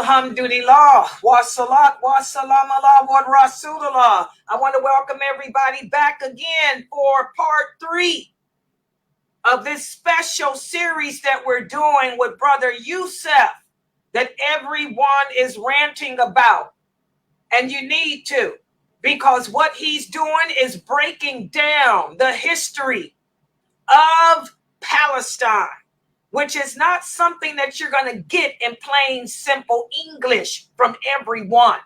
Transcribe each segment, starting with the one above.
Alhamdulillah, wa salat, wa salam ala wa rasulullah. I want to welcome everybody back again for part 3 of this special series that we're doing with Brother Yusuf that everyone is ranting about. And you need to, because what he's doing is breaking down the history of Palestine, which is not something that you're going to get in plain, simple English from everyone.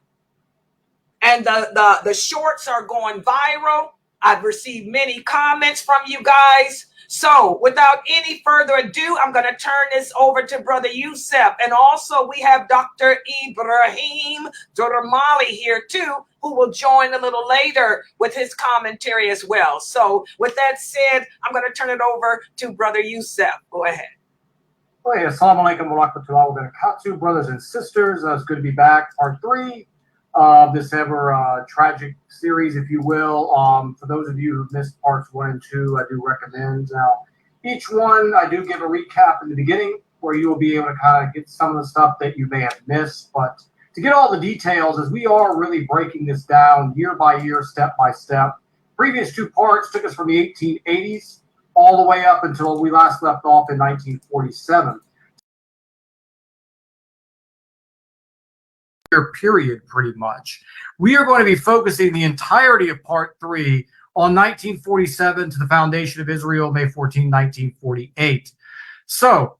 And the shorts are going viral. I've received many comments from you guys. So without any further ado, I'm going to turn this over to Brother Yusuf. And also we have Dr. Ibrahim Duramali here too, who will join a little later with his commentary as well. So with that said, I'm going to turn it over to Brother Yusuf. Go ahead. Hey, assalamu alaikum wa rahmatullah wa barakatuh, brothers and sisters. It's good to be back. Part 3 of this ever tragic series, if you will. For those of you who've missed parts 1 and 2, I do recommend. Now, each one, I do give a recap in the beginning where you will be able to kind of get some of the stuff that you may have missed. But to get all the details, as we are really breaking this down year by year, step by step. Previous 2 parts took us from the 1880s all the way up until we last left off in 1947. Period, pretty much. We are going to be focusing the entirety of part 3 on 1947 to the foundation of Israel, May 14, 1948. So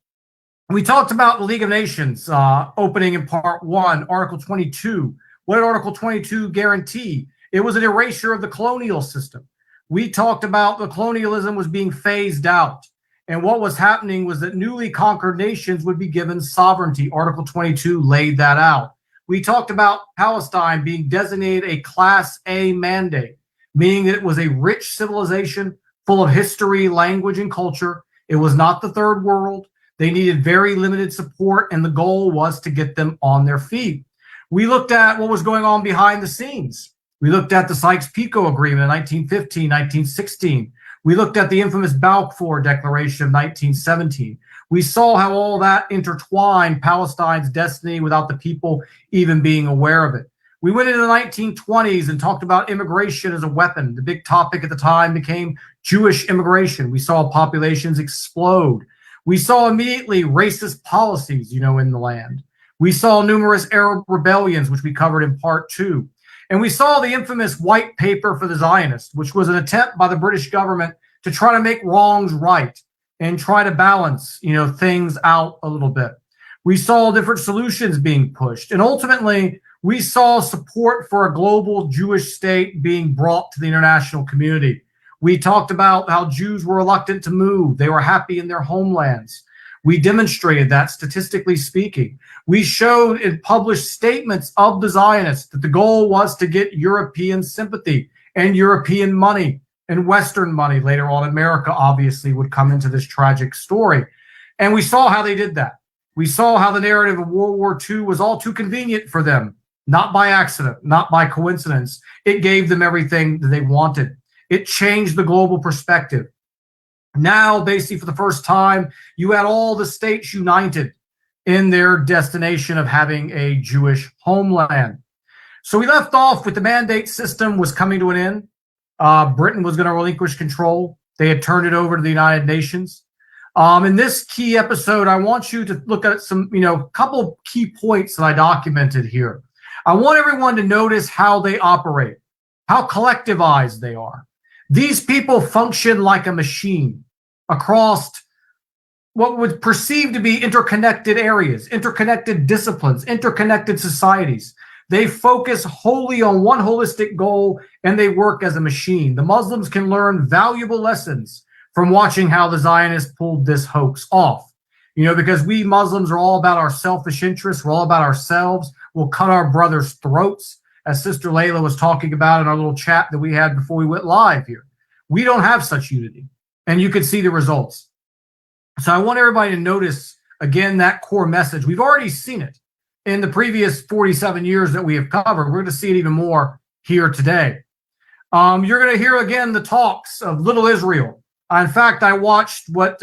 we talked about the League of Nations opening in part 1, Article 22. What did Article 22 guarantee? It was an erasure of the colonial system. We talked about the colonialism was being phased out. And what was happening was that newly conquered nations would be given sovereignty. Article 22 laid that out. We talked about Palestine being designated a Class A mandate, meaning that it was a rich civilization full of history, language, and culture. It was not the third world. They needed very limited support, and the goal was to get them on their feet. We looked at what was going on behind the scenes. We looked at the Sykes-Picot Agreement in 1915, 1916. We looked at the infamous Balfour Declaration of 1917. We saw how all that intertwined Palestine's destiny without the people even being aware of it. We went into the 1920s and talked about immigration as a weapon. The big topic at the time became Jewish immigration. We saw populations explode. We saw immediately racist policies, in the land. We saw numerous Arab rebellions, which we covered in part 2. And we saw the infamous white paper for the Zionists, which was an attempt by the British government to try to make wrongs right and try to balance, things out a little bit. We saw different solutions being pushed. And ultimately, we saw support for a global Jewish state being brought to the international community. We talked about how Jews were reluctant to move. They were happy in their homelands. We demonstrated that statistically speaking. We showed in published statements of the Zionists that the goal was to get European sympathy and European money and Western money. Later on, America obviously would come into this tragic story. And we saw how they did that. We saw how the narrative of World War II was all too convenient for them, not by accident, not by coincidence. It gave them everything that they wanted. It changed the global perspective. Now, basically, for the first time, you had all the states united in their destination of having a Jewish homeland. So we left off with the mandate system was coming to an end. Britain was going to relinquish control. They had turned it over to the United Nations. In this key episode, I want you to look at some, couple key points that I documented here. I want everyone to notice how they operate, how collectivized they are. These people function like a machine across what would perceive to be interconnected areas, interconnected disciplines, interconnected societies. They focus wholly on one holistic goal, and they work as a machine. The Muslims can learn valuable lessons from watching how the Zionists pulled this hoax off. Because we Muslims are all about our selfish interests. We're all about ourselves. We'll cut our brothers' throats, as Sister Layla was talking about in our little chat that we had before we went live here. We don't have such unity, and you can see the results. So I want everybody to notice, again, that core message. We've already seen it in the previous 47 years that we have covered. We're going to see it even more here today. You're going to hear, again, the talks of Little Israel. In fact, I watched what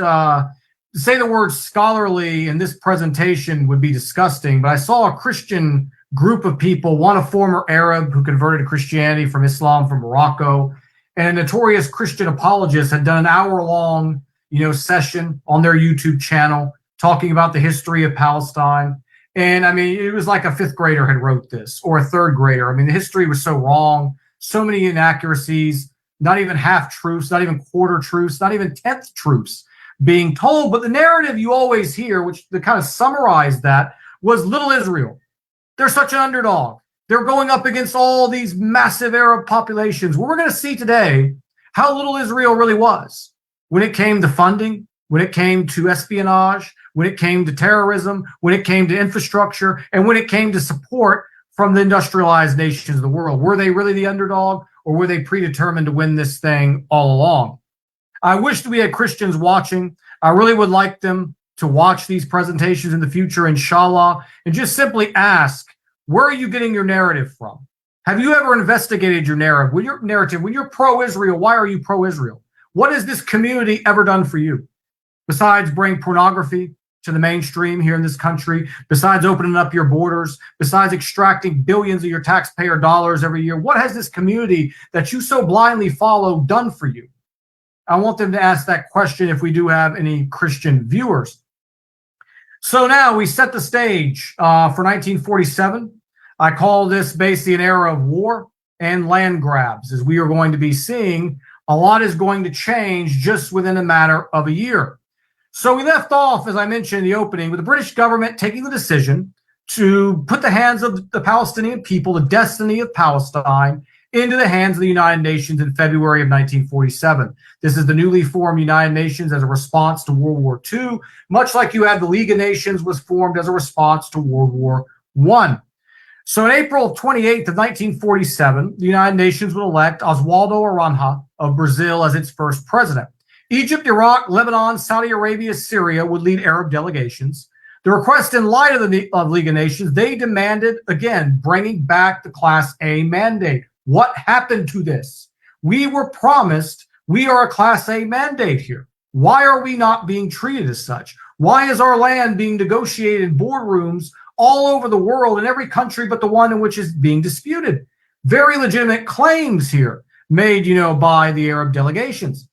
to say the word scholarly in this presentation would be disgusting, but I saw a Christian group of people, one a former Arab who converted to Christianity from Islam from Morocco, and a notorious Christian apologist had done an hour-long, session on their YouTube channel talking about the history of Palestine. And I mean, it was like a fifth grader had wrote this, or a third grader. I mean, the history was so wrong, so many inaccuracies, not even half truths, not even quarter truths, not even tenth truths being told. But the narrative you always hear, which to kind of summarize that, was little Israel. They're such an underdog. They're going up against all these massive Arab populations. Well, we're going to see today how little Israel really was when it came to funding, when it came to espionage, when it came to terrorism, when it came to infrastructure, and when it came to support from the industrialized nations of the world. Were they really the underdog, or were they predetermined to win this thing all along? I wish that we had Christians watching. I really would like them to watch these presentations in the future, inshallah, and just simply ask, where are you getting your narrative from? Have you ever investigated your narrative? When you're pro-Israel, why are you pro-Israel? What has this community ever done for you? Besides bring pornography to the mainstream here in this country, besides opening up your borders, besides extracting billions of your taxpayer dollars every year, what has this community that you so blindly follow done for you? I want them to ask that question if we do have any Christian viewers. So now we set the stage for 1947. I call this basically an era of war and land grabs, as we are going to be seeing a lot is going to change just within a matter of a year. So we left off, as I mentioned in the opening, with the British government taking the decision to put the hands of the Palestinian people, the destiny of Palestine, into the hands of the United Nations in February of 1947. This is the newly formed United Nations as a response to World War II, much like you had the League of Nations was formed as a response to World War I. So on April 28th of 1947, the United Nations would elect Oswaldo Aranha of Brazil as its first president. Egypt, Iraq, Lebanon, Saudi Arabia, Syria would lead Arab delegations. The request in light of the League of Nations, they demanded, again, bringing back the Class A mandate. What happened to this? We were promised we are a Class A mandate here. Why are we not being treated as such? Why is our land being negotiated in boardrooms all over the world, in every country but the one in which is being disputed? Very legitimate claims here made, by the Arab delegations.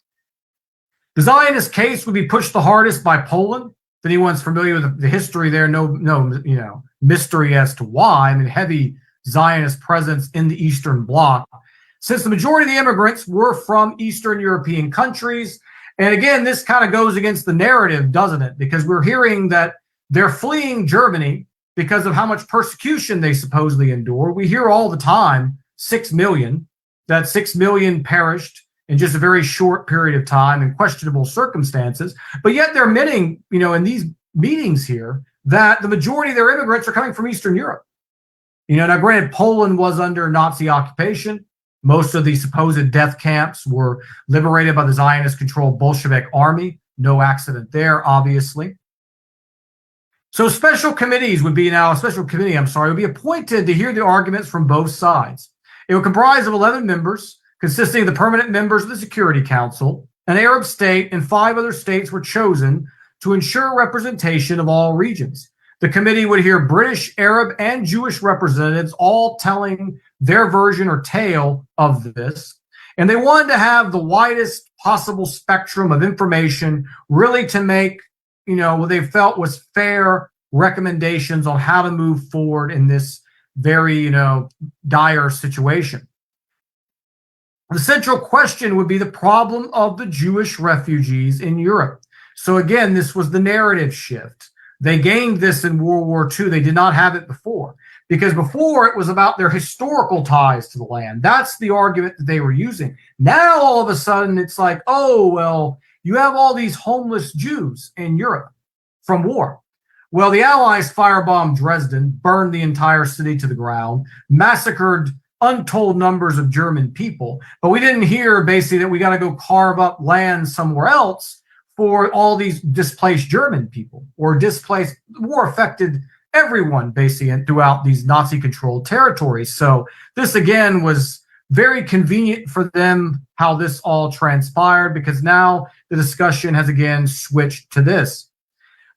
The Zionist case would be pushed the hardest by Poland. If anyone's familiar with the history there, no mystery as to why. I mean, heavy Zionist presence in the Eastern Bloc, since the majority of the immigrants were from Eastern European countries. And again, this kind of goes against the narrative, doesn't it? Because we're hearing that they're fleeing Germany because of how much persecution they supposedly endure. We hear all the time, 6 million, that 6 million perished in just a very short period of time in questionable circumstances. But yet they're admitting, in these meetings here, that the majority of their immigrants are coming from Eastern Europe. Now granted, Poland was under Nazi occupation. Most of the supposed death camps were liberated by the Zionist-controlled Bolshevik army. No accident there, obviously. So a special committee would be appointed to hear the arguments from both sides. It would comprise of 11 members, consisting of the permanent members of the Security Council. An Arab state and 5 other states were chosen to ensure representation of all regions. The committee would hear British, Arab, and Jewish representatives all telling their version or tale of this. And they wanted to have the widest possible spectrum of information, really to make, what they felt was fair recommendations on how to move forward in this very, dire situation. The central question would be the problem of the Jewish refugees in Europe. So again, this was the narrative shift. They gained this in World War II. They did not have it before, because before it was about their historical ties to the land. That's the argument that they were using. Now, all of a sudden, it's like, oh, well, you have all these homeless Jews in Europe from war. Well, the Allies firebombed Dresden, burned the entire city to the ground, massacred untold numbers of German people. But we didn't hear basically that we got to go carve up land somewhere else for all these displaced German people, or displaced, war affected everyone basically throughout these Nazi-controlled territories. So this again was very convenient for them how this all transpired, because now the discussion has again switched to this.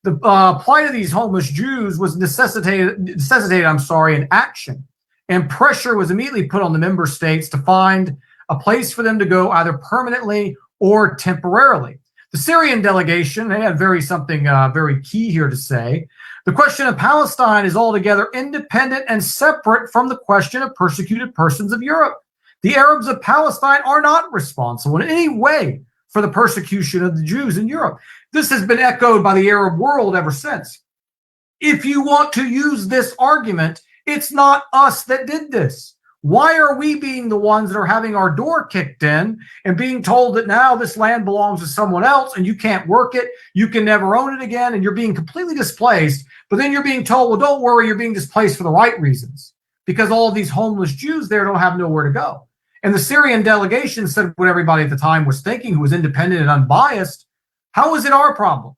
The plight of these homeless Jews was necessitated, in action, and pressure was immediately put on the member states to find a place for them to go, either permanently or temporarily. The Syrian delegation, they had something very key here to say. The question of Palestine is altogether independent and separate from the question of persecuted persons of Europe. The Arabs of Palestine are not responsible in any way for the persecution of the Jews in Europe. This has been echoed by the Arab world ever since. If you want to use this argument, it's not us that did this. Why are we being the ones that are having our door kicked in and being told that now this land belongs to someone else and you can't work it, you can never own it again, and you're being completely displaced, but then you're being told, well, don't worry, you're being displaced for the right reasons, because all of these homeless Jews there don't have nowhere to go. And the Syrian delegation said what everybody at the time was thinking, who was independent and unbiased: how is it our problem?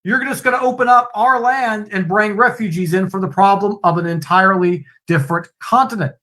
You're just going to open up our land and bring refugees in for the problem of an entirely different continent.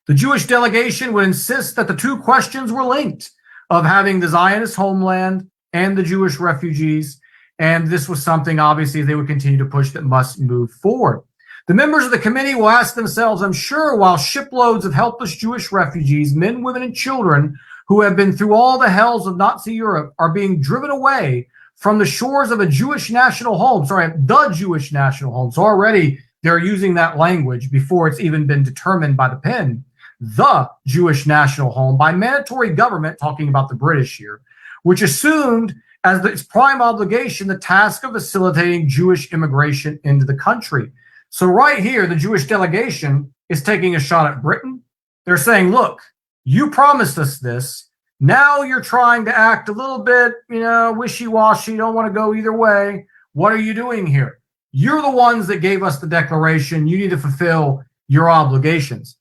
The Jewish delegation would insist that the two questions were linked, of having the Zionist homeland and the Jewish refugees. And this was something, obviously, they would continue to push that must move forward. The members of the committee will ask themselves, I'm sure, while shiploads of helpless Jewish refugees, men, women, and children who have been through all the hells of Nazi Europe, are being driven away from the shores of a Jewish national home, the Jewish national home. So already they're using that language before it's even been determined by the pen. The Jewish national home by mandatory government, talking about the British here, which assumed as its prime obligation the task of facilitating Jewish immigration into the country. So right here, the Jewish delegation is taking a shot at Britain. They're saying, look, you promised us this. Now you're trying to act a little bit, wishy-washy, don't want to go either way. What are you doing here? You're the ones that gave us the declaration. You need to fulfill your obligations.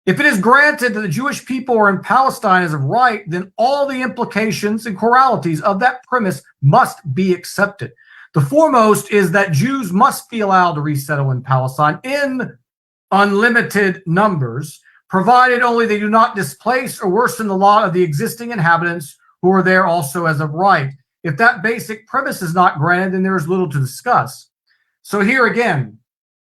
If it is granted that the Jewish people are in Palestine as of right, then all the implications and coralities of that premise must be accepted. The foremost is that Jews must be allowed to resettle in Palestine in unlimited numbers, provided only they do not displace or worsen the lot of the existing inhabitants who are there also as of right. If that basic premise is not granted, then there is little to discuss. So here again,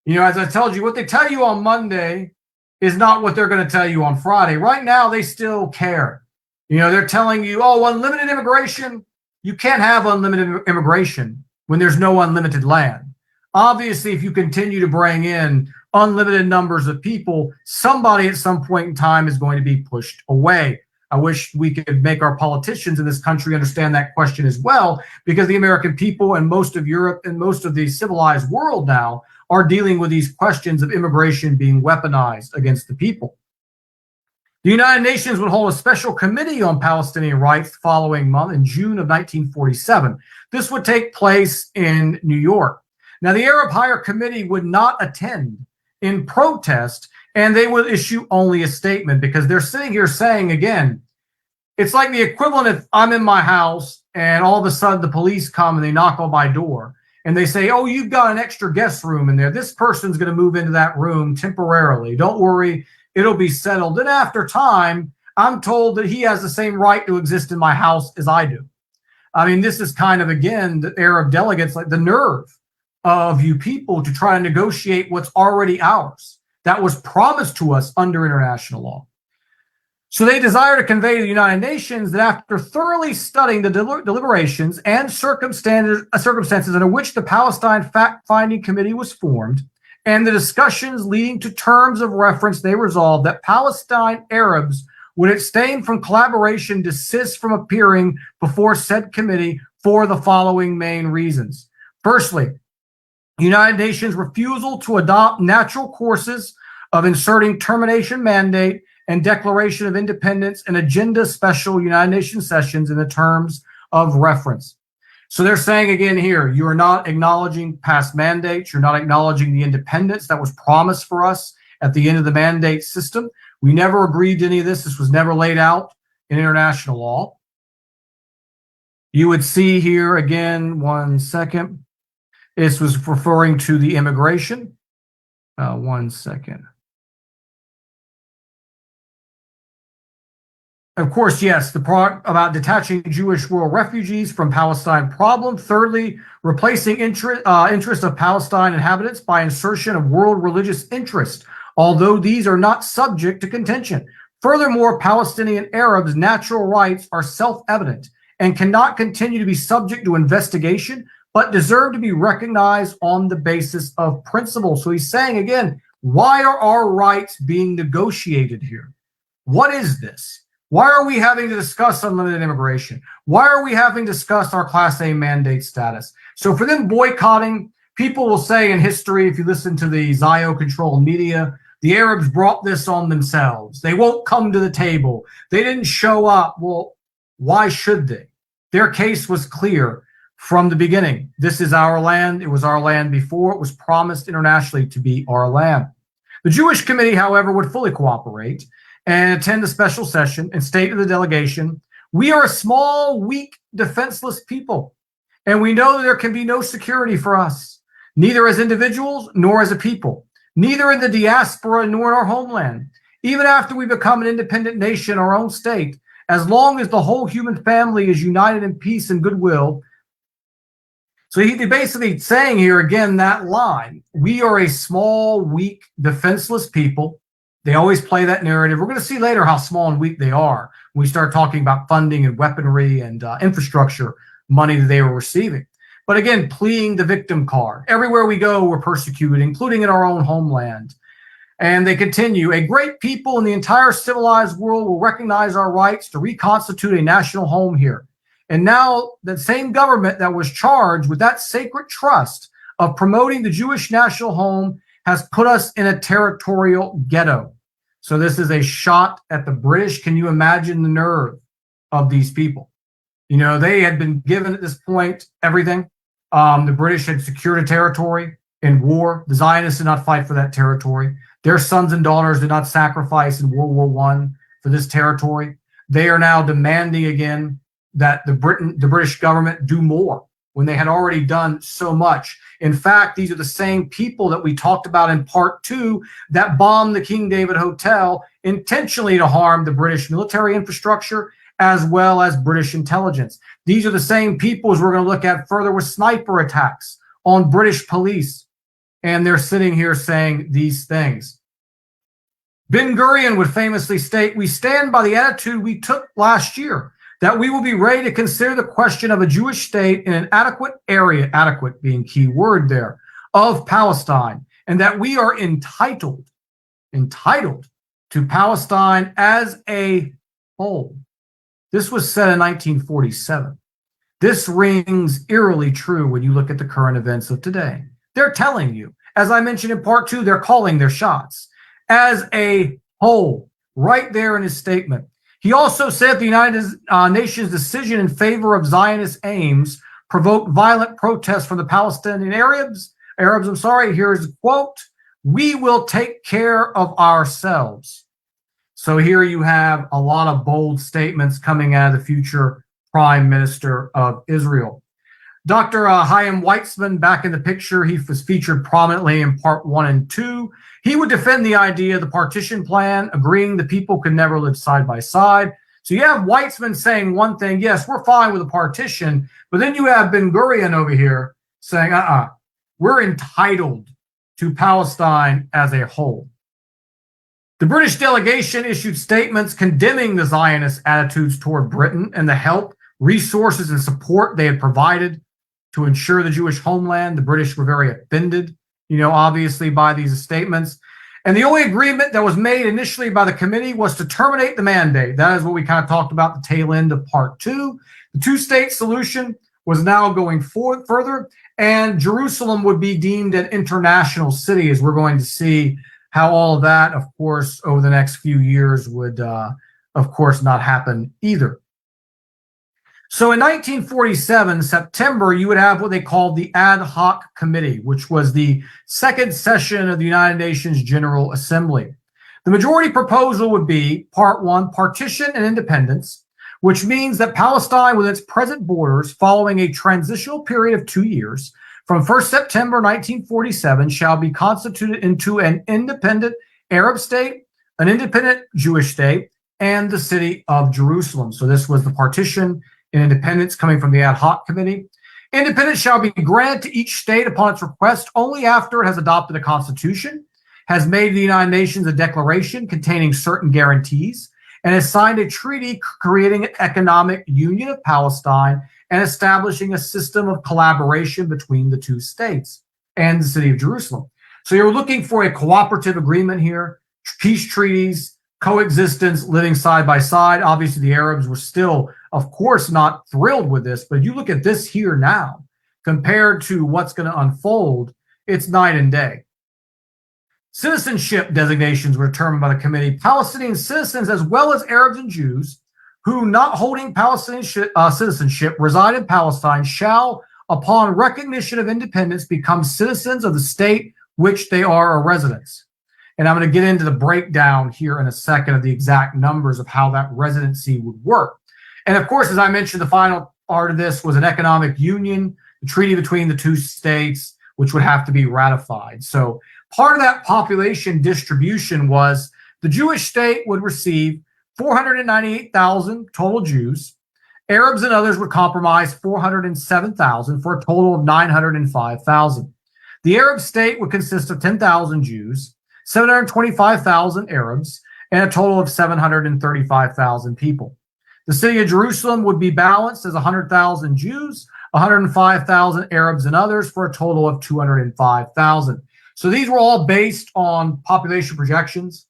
as I told you, what they tell you on Monday is not what they're going to tell you on Friday. Right now, they still care. They're telling you, unlimited immigration. You can't have unlimited immigration when there's no unlimited land. Obviously, if you continue to bring in unlimited numbers of people, somebody at some point in time is going to be pushed away. I wish we could make our politicians in this country understand that question as well, because the American people and most of Europe and most of the civilized world now are dealing with these questions of immigration being weaponized against the people. The United Nations would hold a special committee on Palestinian rights the following month in June of 1947. This would take place in New York. Now, the Arab Higher Committee would not attend in protest, and they would issue only a statement, because they're sitting here saying, again, it's like the equivalent if I'm in my house and all of a sudden the police come and they knock on my door and they say, oh, you've got an extra guest room in there. This person's going to move into that room temporarily. Don't worry, it'll be settled. And after time, I'm told that he has the same right to exist in my house as I do. I mean, this is kind of, again, the Arab delegates, like the nerve of you people to try to negotiate what's already ours, that was promised to us under international law. So they desire to convey to the United Nations that after thoroughly studying the deliberations and circumstances under which the Palestine Fact-Finding Committee was formed and the discussions leading to terms of reference, they resolved that Palestine Arabs would abstain from collaboration, desist from appearing before said committee for the following main reasons. Firstly, the United Nations refusal to adopt natural courses of inserting termination mandate and declaration of independence and agenda special United Nations sessions in the terms of reference. So they're saying again here, you are not acknowledging past mandates. You're not acknowledging the independence that was promised for us at the end of the mandate system. We never agreed to any of this. This was never laid out in international law. You would see here again, 1 second. This was referring to the immigration. 1 second. Of course, yes, the part about detaching Jewish rural refugees from Palestine problem. Thirdly, replacing interest of Palestine inhabitants by insertion of world religious interest, although these are not subject to contention. Furthermore, Palestinian Arabs' natural rights are self-evident and cannot continue to be subject to investigation, but deserve to be recognized on the basis of principle. So he's saying again, why are our rights being negotiated here? What is this? Why are we having to discuss unlimited immigration? Why are we having to discuss our Class A mandate status? So for them boycotting, people will say in history, if you listen to the Zio-controlled media, the Arabs brought this on themselves. They won't come to the table. They didn't show up. Well, why should they? Their case was clear from the beginning. This is our land. It was our land before. It was promised internationally to be our land. The Jewish committee, however, would fully cooperate and attend the special session and state to the delegation, we are a small, weak, defenseless people, and we know there can be no security for us, neither as individuals nor as a people, neither in the diaspora nor in our homeland. Even after we become an independent nation, our own state, as long as the whole human family is united in peace and goodwill. So he's basically saying here again that line, we are a small, weak, defenseless people. They always play that narrative. We're going to see later how small and weak they are when we start talking about funding and weaponry and infrastructure money that they were receiving. But again, pleading the victim card. Everywhere we go, we're persecuted, including in our own homeland. And they continue, a great people in the entire civilized world will recognize our rights to reconstitute a national home here. And now the same government that was charged with that sacred trust of promoting the Jewish national home has put us in a territorial ghetto. So this is a shot at the British. Can you imagine the nerve of these people? You know, they had been given at this point everything. The British had secured a territory in war. The Zionists did not fight for that territory. Their sons and daughters did not sacrifice in World War I for this territory. They are now demanding again that the British government do more when they had already done so much. In fact, these are the same people that we talked about in part 2 that bombed the King David Hotel intentionally to harm the British military infrastructure as well as British intelligence. These are the same people as we're going to look at further with sniper attacks on British police. And they're sitting here saying these things. Ben Gurion would famously state, we stand by the attitude we took last year, that we will be ready to consider the question of a Jewish state in an adequate area, adequate being key word there, of Palestine, and that we are entitled to Palestine as a whole. This was said in 1947. This rings eerily true when you look at the current events of today. They're telling you, as I mentioned in part 2, they're calling their shots as a whole, right there in his statement. He also said the United Nations decision in favor of Zionist aims provoked violent protests from the Palestinian Arabs. Here's a quote, we will take care of ourselves. So here you have a lot of bold statements coming out of the future Prime Minister of Israel. Dr. Chaim Weizmann back in the picture. He was featured prominently in part 1 and 2. He would defend the idea of the partition plan, agreeing the people could never live side by side. So you have Weizmann saying one thing, yes, we're fine with a partition, but then you have Ben Gurion over here saying, we're entitled to Palestine as a whole. The British delegation issued statements condemning the Zionist attitudes toward Britain and the help, resources, and support they had provided to ensure the Jewish homeland. The British were very offended, obviously by these statements. And the only agreement that was made initially by the committee was to terminate the mandate. That is what we kind of talked about the tail end of part 2. The two-state solution was now going further, and Jerusalem would be deemed an international city, as we're going to see how all of that, of course, over the next few years would, of course, not happen either. So in 1947, September, you would have what they called the Ad Hoc Committee, which was the second session of the United Nations General Assembly. The majority proposal would be, part 1, partition and independence, which means that Palestine with its present borders following a transitional period of 2 years from 1st September 1947 shall be constituted into an independent Arab state, an independent Jewish state, and the city of Jerusalem. So this was the partition and independence coming from the ad hoc committee. Independence shall be granted to each state upon its request only after it has adopted a constitution, has made the United Nations a declaration containing certain guarantees, and has signed a treaty creating an economic union of Palestine and establishing a system of collaboration between the two states and the city of Jerusalem. So you're looking for a cooperative agreement here, peace treaties, coexistence, living side by side. Obviously, the Arabs were still, of course, not thrilled with this, but you look at this here now, compared to what's going to unfold, it's night and day. Citizenship designations were determined by the committee. Palestinian citizens, as well as Arabs and Jews, who not holding Palestinian citizenship reside in Palestine, shall, upon recognition of independence, become citizens of the state which they are a residents. And I'm going to get into the breakdown here in a second of the exact numbers of how that residency would work. And of course, as I mentioned, the final part of this was an economic union, the treaty between the two states, which would have to be ratified. So part of that population distribution was the Jewish state would receive 498,000 total Jews. Arabs and others would compromise 407,000 for a total of 905,000. The Arab state would consist of 10,000 Jews, 725,000 Arabs, and a total of 735,000 people. The city of Jerusalem would be balanced as 100,000 Jews, 105,000 Arabs and others for a total of 205,000. So these were all based on population projections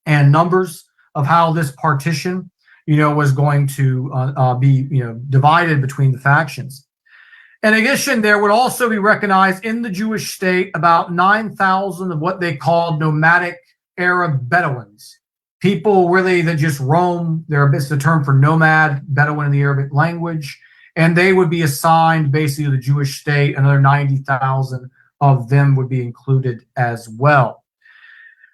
and numbers of how this partition, was going to be, divided between the factions. In addition, there would also be recognized in the Jewish state about 9,000 of what they called nomadic Arab Bedouins, people really that just roam. It's the term for nomad, Bedouin in the Arabic language, and they would be assigned basically to the Jewish state. Another 90,000 of them would be included as well.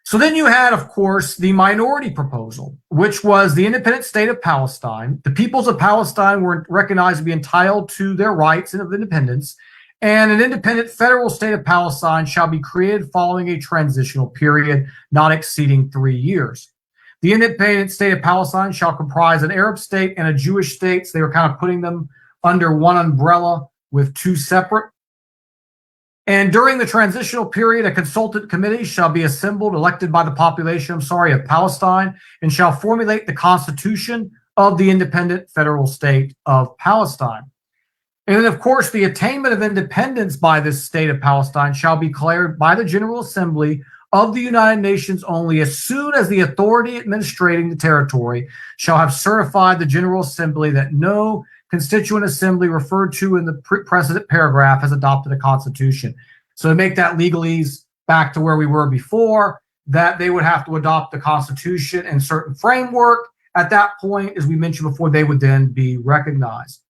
So then you had, of course, the minority proposal, which was the independent state of Palestine. The peoples of Palestine were recognized to be entitled to their rights of independence, and an independent federal state of Palestine shall be created following a transitional period not exceeding 3 years. The independent state of Palestine shall comprise an Arab state and a Jewish state. So they were kind of putting them under one umbrella with two separate. And during the transitional period, a consultant committee shall be assembled, elected by the population, of Palestine, and shall formulate the constitution of the independent federal state of Palestine. And then, of course, the attainment of independence by this state of Palestine shall be declared by the General Assembly of the United Nations only as soon as the authority administrating the territory shall have certified the General Assembly that no constituent assembly referred to in the precedent paragraph has adopted a constitution. So to make that legalese back to where we were before, that they would have to adopt the constitution and certain framework. At that point, as we mentioned before, they would then be recognized.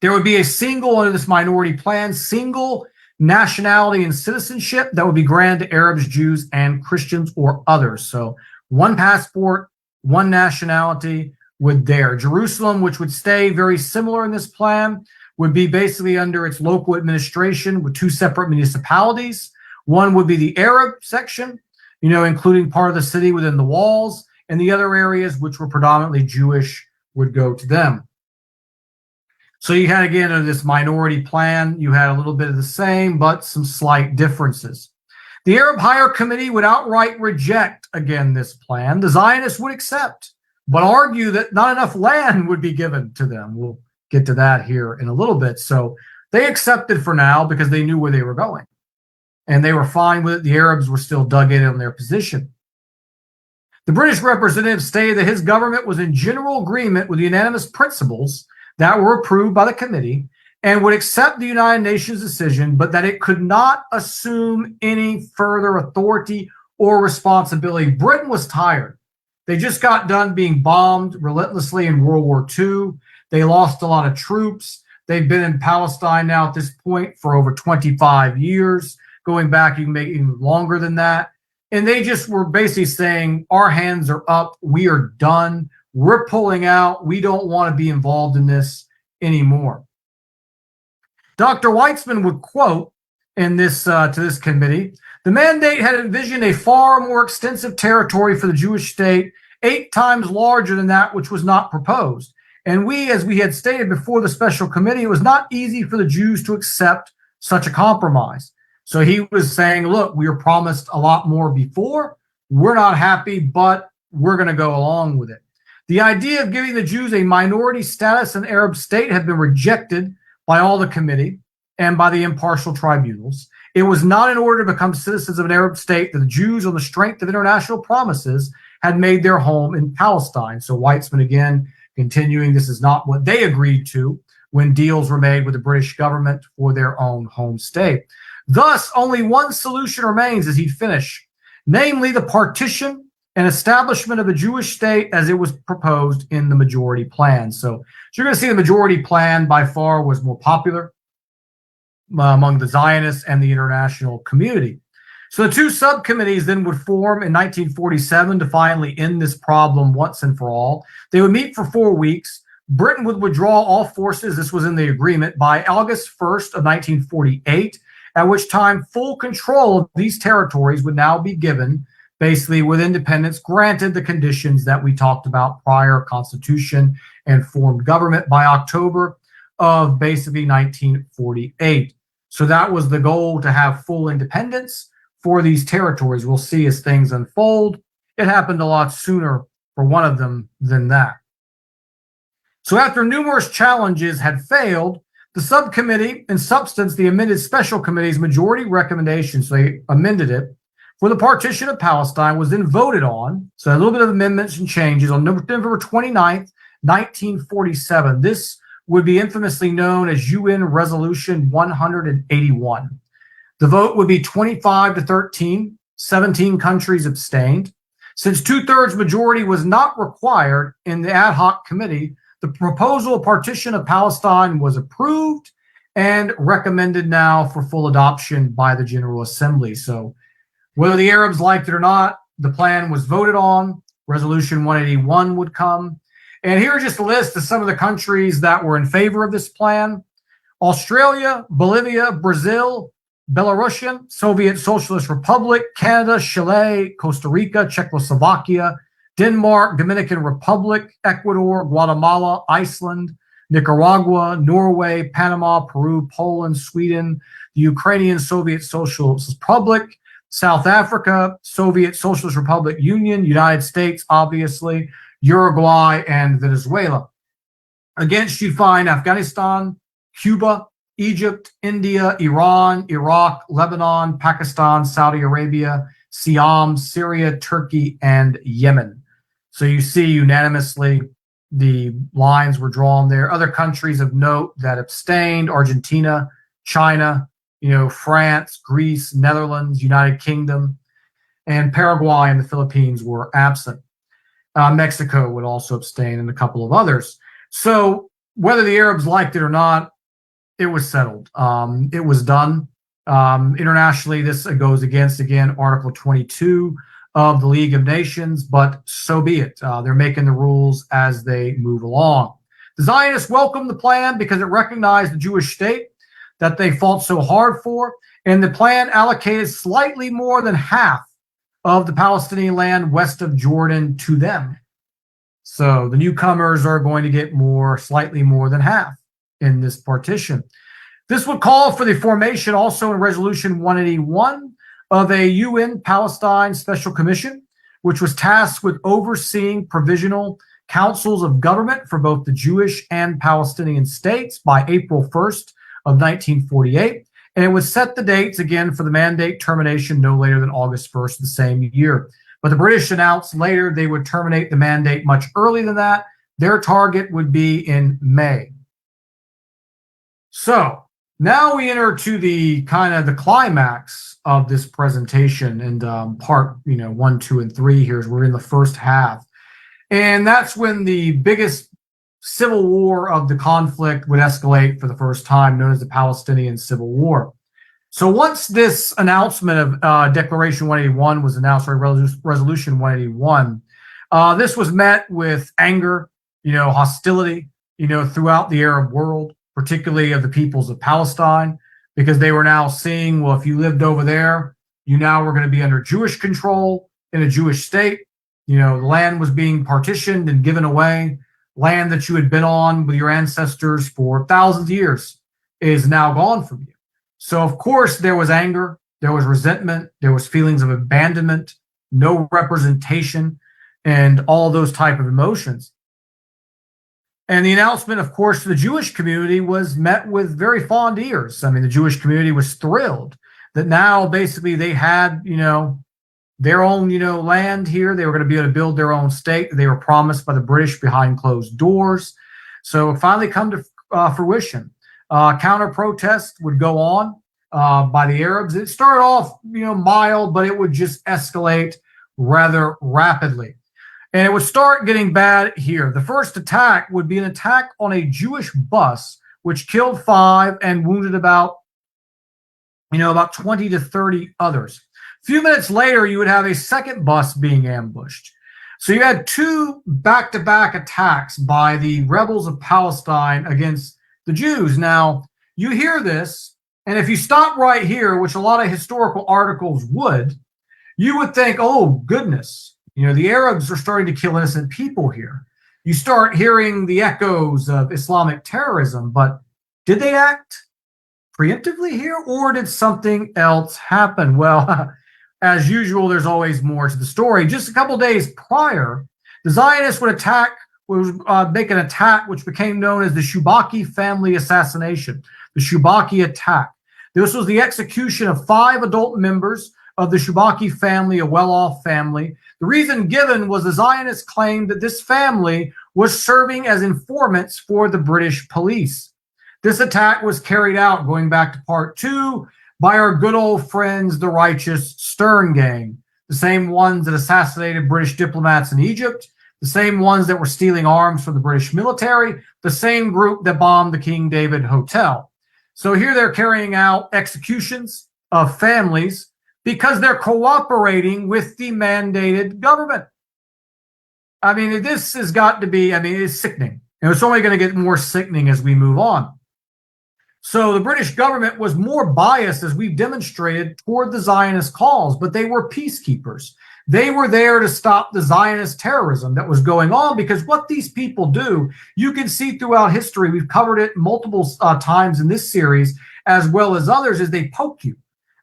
There would be a single, under this minority plan, single nationality and citizenship that would be granted to Arabs, Jews, and Christians or others. So one passport, one nationality would there. Jerusalem, which would stay very similar in this plan, would be basically under its local administration with two separate municipalities. One would be the Arab section, including part of the city within the walls, and the other areas, which were predominantly Jewish, would go to them. So you had, again, under this minority plan, you had a little bit of the same, but some slight differences. The Arab Higher Committee would outright reject, again, this plan. The Zionists would accept, but argue that not enough land would be given to them. We'll get to that here in a little bit. So they accepted for now because they knew where they were going. And they were fine with it. The Arabs were still dug in on their position. The British representative stated that his government was in general agreement with the unanimous principles that were approved by the committee and would accept the United Nations decision, but that it could not assume any further authority or responsibility. Britain was tired. They just got done being bombed relentlessly in World War II. They lost a lot of troops. They've been in Palestine now at this point for over 25 years. Going back, you can make even longer than that. And they just were basically saying, our hands are up. We are done. We're pulling out. We don't want to be involved in this anymore. Dr. Weitzman would quote in this to this committee, the mandate had envisioned a far more extensive territory for the Jewish state 8 times larger than that which was not proposed. And we, as we had stated before the special committee, it was not easy for the Jews to accept such a compromise. So he was saying, look, we were promised a lot more before. We're not happy, but we're going to go along with it. The idea of giving the Jews a minority status in the Arab state had been rejected by all the committee and by the impartial tribunals. It was not in order to become citizens of an Arab state that the Jews, on the strength of international promises, had made their home in Palestine. So Weitzman, again, continuing, this is not what they agreed to when deals were made with the British government for their own home state. Thus, only one solution remains as he'd finish, namely the partition and establishment of a Jewish state as it was proposed in the majority plan. So you're going to see the majority plan by far was more popular among the Zionists and the international community. So the two subcommittees then would form in 1947 to finally end this problem once and for all. They would meet for 4 weeks. Britain would withdraw all forces, this was in the agreement, by August 1st of 1948, at which time full control of these territories would now be given, basically with independence granted the conditions that we talked about prior, constitution and formed government, by October of basically 1948. So that was the goal, to have full independence for these territories. We'll see as things unfold. It happened a lot sooner for one of them than that. So after numerous challenges had failed, the subcommittee, in substance, the amended special committee's majority recommendation, so they amended it, for the partition of Palestine was then voted on. So a little bit of amendments and changes on November 29th, 1947. This would be infamously known as UN Resolution 181. The vote would be 25 to 13. 17 countries abstained. Since 2/3 majority was not required in the ad hoc committee, the proposal of partition of Palestine was approved and recommended now for full adoption by the General Assembly. So whether the Arabs liked it or not, the plan was voted on. Resolution 181 would come. And here are just a list of some of the countries that were in favor of this plan: Australia, Bolivia, Brazil, Belarusian, Soviet Socialist Republic, Canada, Chile, Costa Rica, Czechoslovakia, Denmark, Dominican Republic, Ecuador, Guatemala, Iceland, Nicaragua, Norway, Panama, Peru, Poland, Sweden, the Ukrainian Soviet Socialist Republic, South Africa, Soviet Socialist Republic Union, United States, obviously, Uruguay, and Venezuela. Against, you'd find Afghanistan, Cuba, Egypt, India, Iran, Iraq, Lebanon, Pakistan, Saudi Arabia, Siam, Syria, Turkey, and Yemen. So you see unanimously the lines were drawn there. Other countries of note that abstained: Argentina, China, France, Greece, Netherlands, United Kingdom, and Paraguay and the Philippines were absent. Mexico would also abstain, and a couple of others. So whether the Arabs liked it or not, it was settled. It was done. Internationally, this goes against, again, Article 22 of the League of Nations, but so be it. They're making the rules as they move along. The Zionists welcomed the plan because it recognized the Jewish state that they fought so hard for, and the plan allocated slightly more than half of the Palestinian land west of Jordan to them. So the newcomers are going to get slightly more than half in this partition. This would call for the formation, also in Resolution 181, of a UN Palestine Special Commission, which was tasked with overseeing provisional councils of government for both the Jewish and Palestinian states by April 1st of 1948. And it would set the dates, again, for the mandate termination no later than August 1st of the same year. But the British announced later they would terminate the mandate much earlier than that. Their target would be in May. So now we enter to the kind of the climax of this presentation, and part 1, 2, and 3 here is we're in the first half. And that's when the biggest civil war of the conflict would escalate for the first time, known as the Palestinian Civil War. So once this announcement of Declaration 181 was announced, or Resolution 181, this was met with anger, hostility, throughout the Arab world, particularly of the peoples of Palestine, because they were now seeing, well, if you lived over there, you now were going to be under Jewish control in a Jewish state. The land was being partitioned and given away. Land that you had been on with your ancestors for thousands of years is now gone from you. So, of course, there was anger, there was resentment, there was feelings of abandonment, no representation, and all those type of emotions. And the announcement, of course, to the Jewish community was met with very fond ears. I mean, the Jewish community was thrilled that now basically they had, their own, land here. They were going to be able to build their own state. They were promised by the British behind closed doors. So it finally come to fruition. Counter protests would go on by the Arabs. It started off, mild, but it would just escalate rather rapidly. And it would start getting bad here. The first attack would be an attack on a Jewish bus, which killed 5 and wounded about 20 to 30 others. A few minutes later, you would have a second bus being ambushed. So you had 2 back-to-back attacks by the rebels of Palestine against the Jews. Now, you hear this, and if you stop right here, which a lot of historical articles would, you would think, oh, goodness, the Arabs are starting to kill innocent people here. You start hearing the echoes of Islamic terrorism, but did they act preemptively here, or did something else happen? Well, as usual, there's always more to the story. Just a couple days prior, the Zionists would make an attack which became known as the Shubaki family assassination, the Shubaki attack. This was the execution of 5 adult members of the Shubaki family, a well-off family. The reason given was the Zionists claimed that this family was serving as informants for the British police. This attack was carried out, going back to part 2, by our good old friends, the righteous Stern gang, the same ones that assassinated British diplomats in Egypt, the same ones that were stealing arms from the British military, the same group that bombed the King David Hotel. So here they're carrying out executions of families because they're cooperating with the mandated government. I mean, this has got to be, it's sickening. And it's only going to get more sickening as we move on. So the British government was more biased, as we've demonstrated, toward the Zionist cause, but they were peacekeepers. They were there to stop the Zionist terrorism that was going on, because what these people do, you can see throughout history, we've covered it multiple times in this series, as well as others, is they poke you.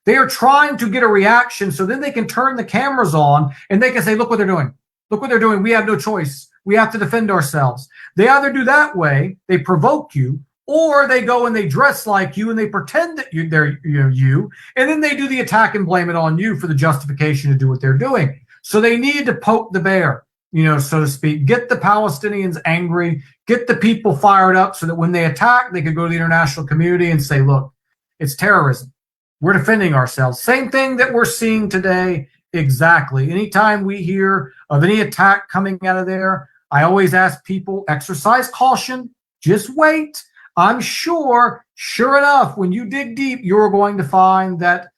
They are trying to get a reaction so then they can turn the cameras on and they can say, look what they're doing. Look what they're doing. We have no choice. We have to defend ourselves. They either do that way, they provoke you, or they go and they dress like you and they pretend that they're you, and then they do the attack and blame it on you for the justification to do what they're doing. So they need to poke the bear, so to speak, get the Palestinians angry, get the people fired up so that when they attack, they could go to the international community and say, look, it's terrorism. We're defending ourselves. Same thing that we're seeing today. Exactly. Anytime we hear of any attack coming out of there, I always ask people, exercise caution. Just wait. I'm sure enough, when you dig deep, you're going to find that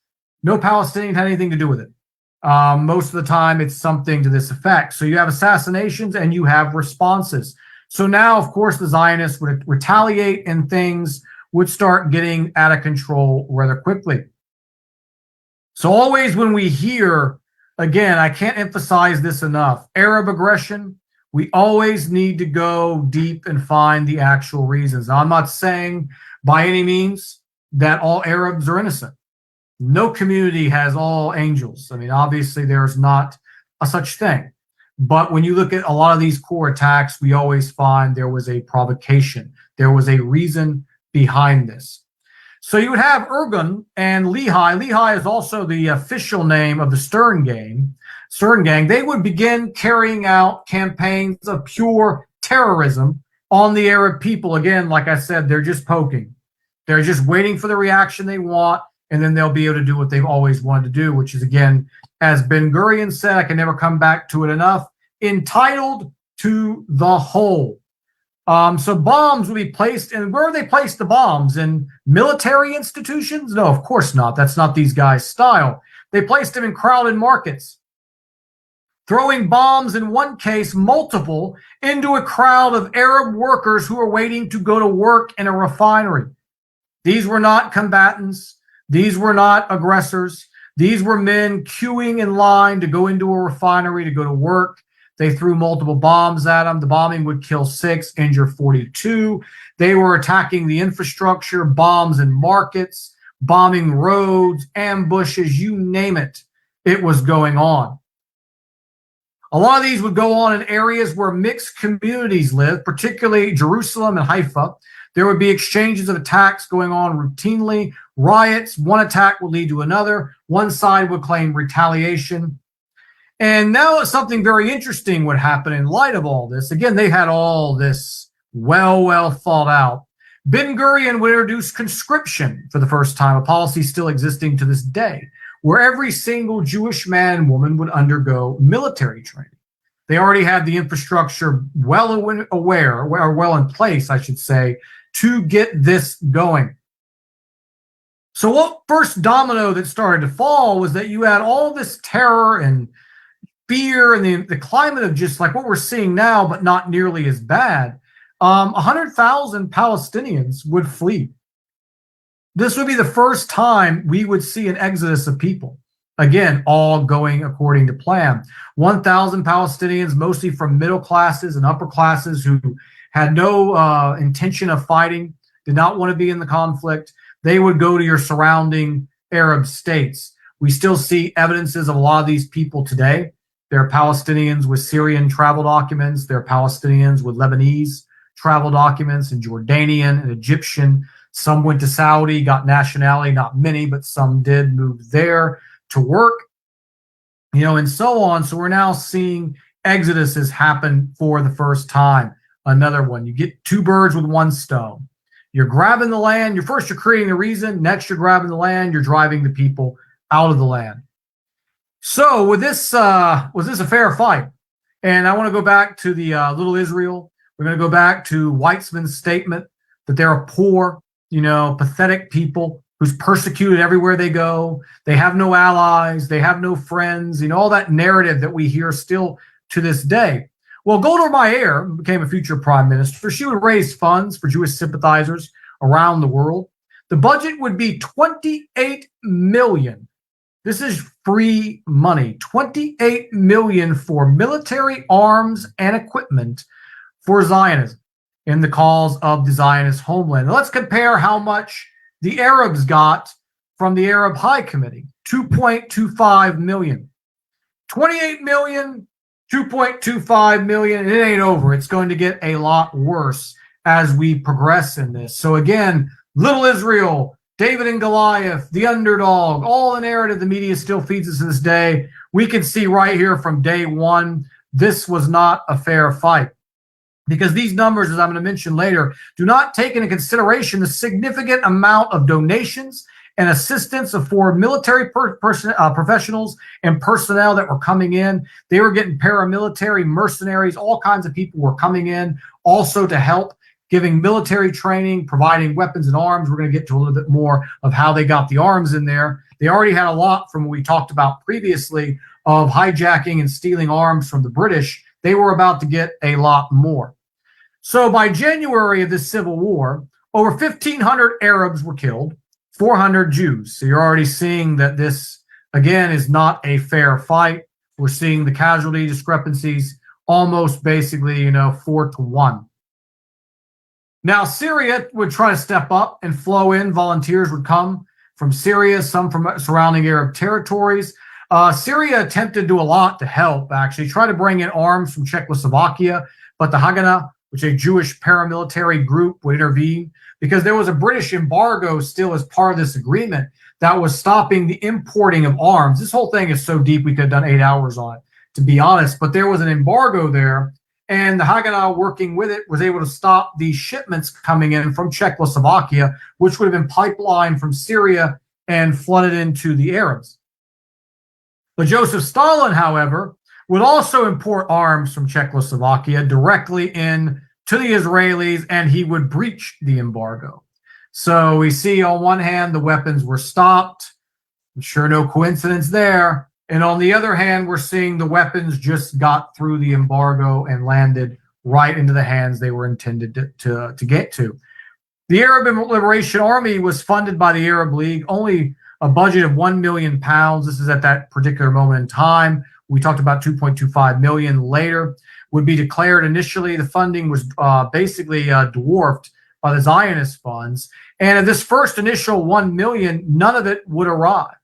no Palestinian had anything to do with it. Most of the time, it's something to this effect. So you have assassinations and you have responses. So now, of course, the Zionists would retaliate and things would start getting out of control rather quickly. So always when we hear, again, I can't emphasize this enough, Arab aggression, we always need to go deep and find the actual reasons. Now, I'm not saying by any means that all Arabs are innocent. No community has all angels. Obviously, there's not a such thing. But when you look at a lot of these core attacks, we always find there was a provocation. There was a reason behind this. So you would have Irgun and Lehi. Lehi is also the official name of the Stern gang. They would begin carrying out campaigns of pure terrorism on the Arab people. Again, like I said, they're just poking. They're just waiting for the reaction they want, and then they'll be able to do what they've always wanted to do, which is, again, as Ben Gurion said, I can never come back to it enough, entitled to the whole. So bombs will be placed, and where they place the bombs? In military institutions? No, of course not. That's not these guys' style. They placed them in crowded markets, throwing bombs, in one case, multiple, into a crowd of Arab workers who are waiting to go to work in a refinery. These were not combatants. These were not aggressors. These were men queuing in line to go into a refinery to go to work. They threw multiple bombs at them. The bombing would kill 6, injure 42. They were attacking the infrastructure, bombs in markets, bombing roads, ambushes, you name it. It was going on. A lot of these would go on in areas where mixed communities live, particularly Jerusalem and Haifa. There would be exchanges of attacks going on routinely, riots. One attack would lead to another. One side would claim retaliation. And now something very interesting would happen in light of all this. Again, they had all this well thought out. Ben-Gurion would introduce conscription for the first time, a policy still existing to this day, where every single Jewish man and woman would undergo military training. They already had the infrastructure well in place, I should say, to get this going. So what first domino that started to fall was that you had all this terror and fear and the climate of just like what we're seeing now, but not nearly as bad. 100,000 Palestinians would flee. This would be the first time we would see an exodus of people. Again, all going according to plan. 1,000 Palestinians, mostly from middle classes and upper classes who had no intention of fighting, did not want to be in the conflict. They would go to your surrounding Arab states. We still see evidences of a lot of these people today. There are Palestinians with Syrian travel documents. There are Palestinians with Lebanese travel documents and Jordanian and Egyptian. Some went to Saudi, got nationality, not many, but some did move there to work, and so on. So we're now seeing exoduses happen for the first time. Another one, you get 2 birds with 1 stone. You're grabbing the land. You're creating the reason. Next, you're grabbing the land. You're driving the people out of the land. So was this a fair fight? And I want to go back to the little Israel. We're going to go back to Weitzman's statement that they're a poor, pathetic people who's persecuted everywhere they go. They have no allies. They have no friends. All that narrative that we hear still to this day. Well, Golda Meir became a future prime minister. She would raise funds for Jewish sympathizers around the world. The budget would be $28 million. This is free money. $28 million for military arms and equipment for Zionism in the cause of the Zionist homeland. Now let's compare how much the Arabs got from the Arab High Committee. $2.25 million. $28 million, $2.25 million, and it ain't over. It's going to get a lot worse as we progress in this. So again, little Israel, David and Goliath, the underdog, all the narrative the media still feeds us to this day. We can see right here from day one, this was not a fair fight. Because these numbers, as I'm going to mention later, do not take into consideration the significant amount of donations and assistance for military professionals and personnel that were coming in. They were getting paramilitary, mercenaries, all kinds of people were coming in also to help, giving military training, providing weapons and arms. We're going to get to a little bit more of how they got the arms in there. They already had a lot from what we talked about previously of hijacking and stealing arms from the British. They were about to get a lot more. So by January of this civil war, over 1,500 Arabs were killed, 400 Jews. So you're already seeing that this, again, is not a fair fight. We're seeing the casualty discrepancies almost basically, 4-1. Now, Syria would try to step up and flow in. Volunteers would come from Syria, some from surrounding Arab territories. Syria attempted to do a lot to help, actually, try to bring in arms from Czechoslovakia, but the Haganah, which is a Jewish paramilitary group, would intervene because there was a British embargo still as part of this agreement that was stopping the importing of arms. This whole thing is so deep we could have done 8 hours on it, to be honest, but there was an embargo there, and the Haganah, working with it, was able to stop these shipments coming in from Czechoslovakia, which would have been pipelined from Syria and flooded into the Arabs. But Joseph Stalin, however, would also import arms from Czechoslovakia directly in to the Israelis, and he would breach the embargo. So we see on one hand, the weapons were stopped. I'm sure no coincidence there. And on the other hand, we're seeing the weapons just got through the embargo and landed right into the hands they were intended to get to. The Arab Liberation Army was funded by the Arab League, only a budget of £1 million. This is at that particular moment in time. We talked about 2.25 million later, would be declared. Initially, the funding was basically dwarfed by the Zionist funds. And of this first initial 1 million, none of it would arrive.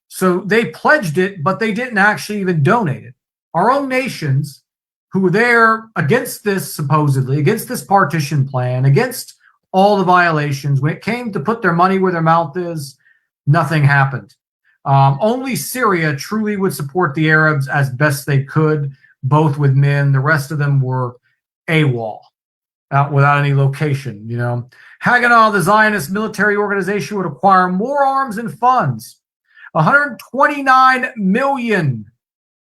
So they pledged it, but they didn't actually even donate it. Our own nations, who were there against this, supposedly, against this partition plan, against all the violations, when it came to put their money where their mouth is, nothing happened. Only Syria truly would support the Arabs as best they could, both with men. The rest of them were AWOL, out without any location, you know. Haganah, the Zionist military organization, would acquire more arms and funds. 129 million.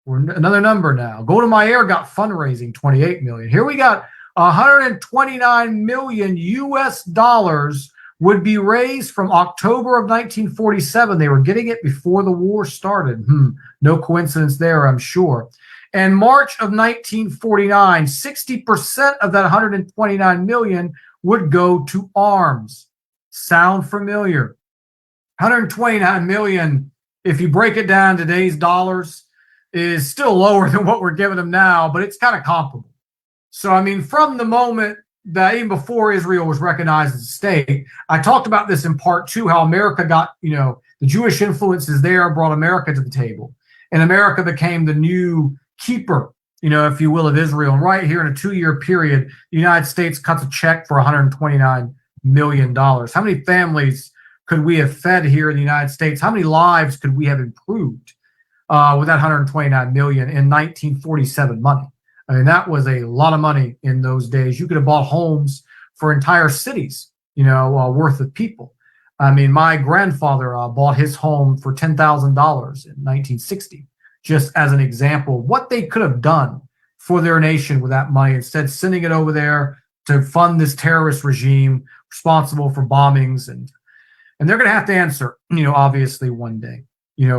We're another number now. Go to My Air got fundraising 28 million. Here we got 129 million US dollars would be raised from October of 1947. They were getting it before the war started. No coincidence there, I'm sure. And March of 1949, 60% of that 129 million would go to arms. Sound familiar? 129 million, if you break it down today's dollars, is still lower than what we're giving them now, but it's kind of comparable. So, I mean, from the moment that even before Israel was recognized as a state, I talked about this in part 2, how America got, the Jewish influences there brought America to the table. And America became the new keeper, if you will, of Israel. And right here in a 2-year period, the United States cuts a check for $129 million. How many families could we have fed here in the United States? How many lives could we have improved with that 129 million in 1947 money? I mean, that was a lot of money in those days. You could have bought homes for entire cities, worth of people. I mean, my grandfather bought his home for $10,000 in 1960, just as an example of what they could have done for their nation with that money, instead sending it over there to fund this terrorist regime responsible for bombings. And they're going to have to answer, obviously one day,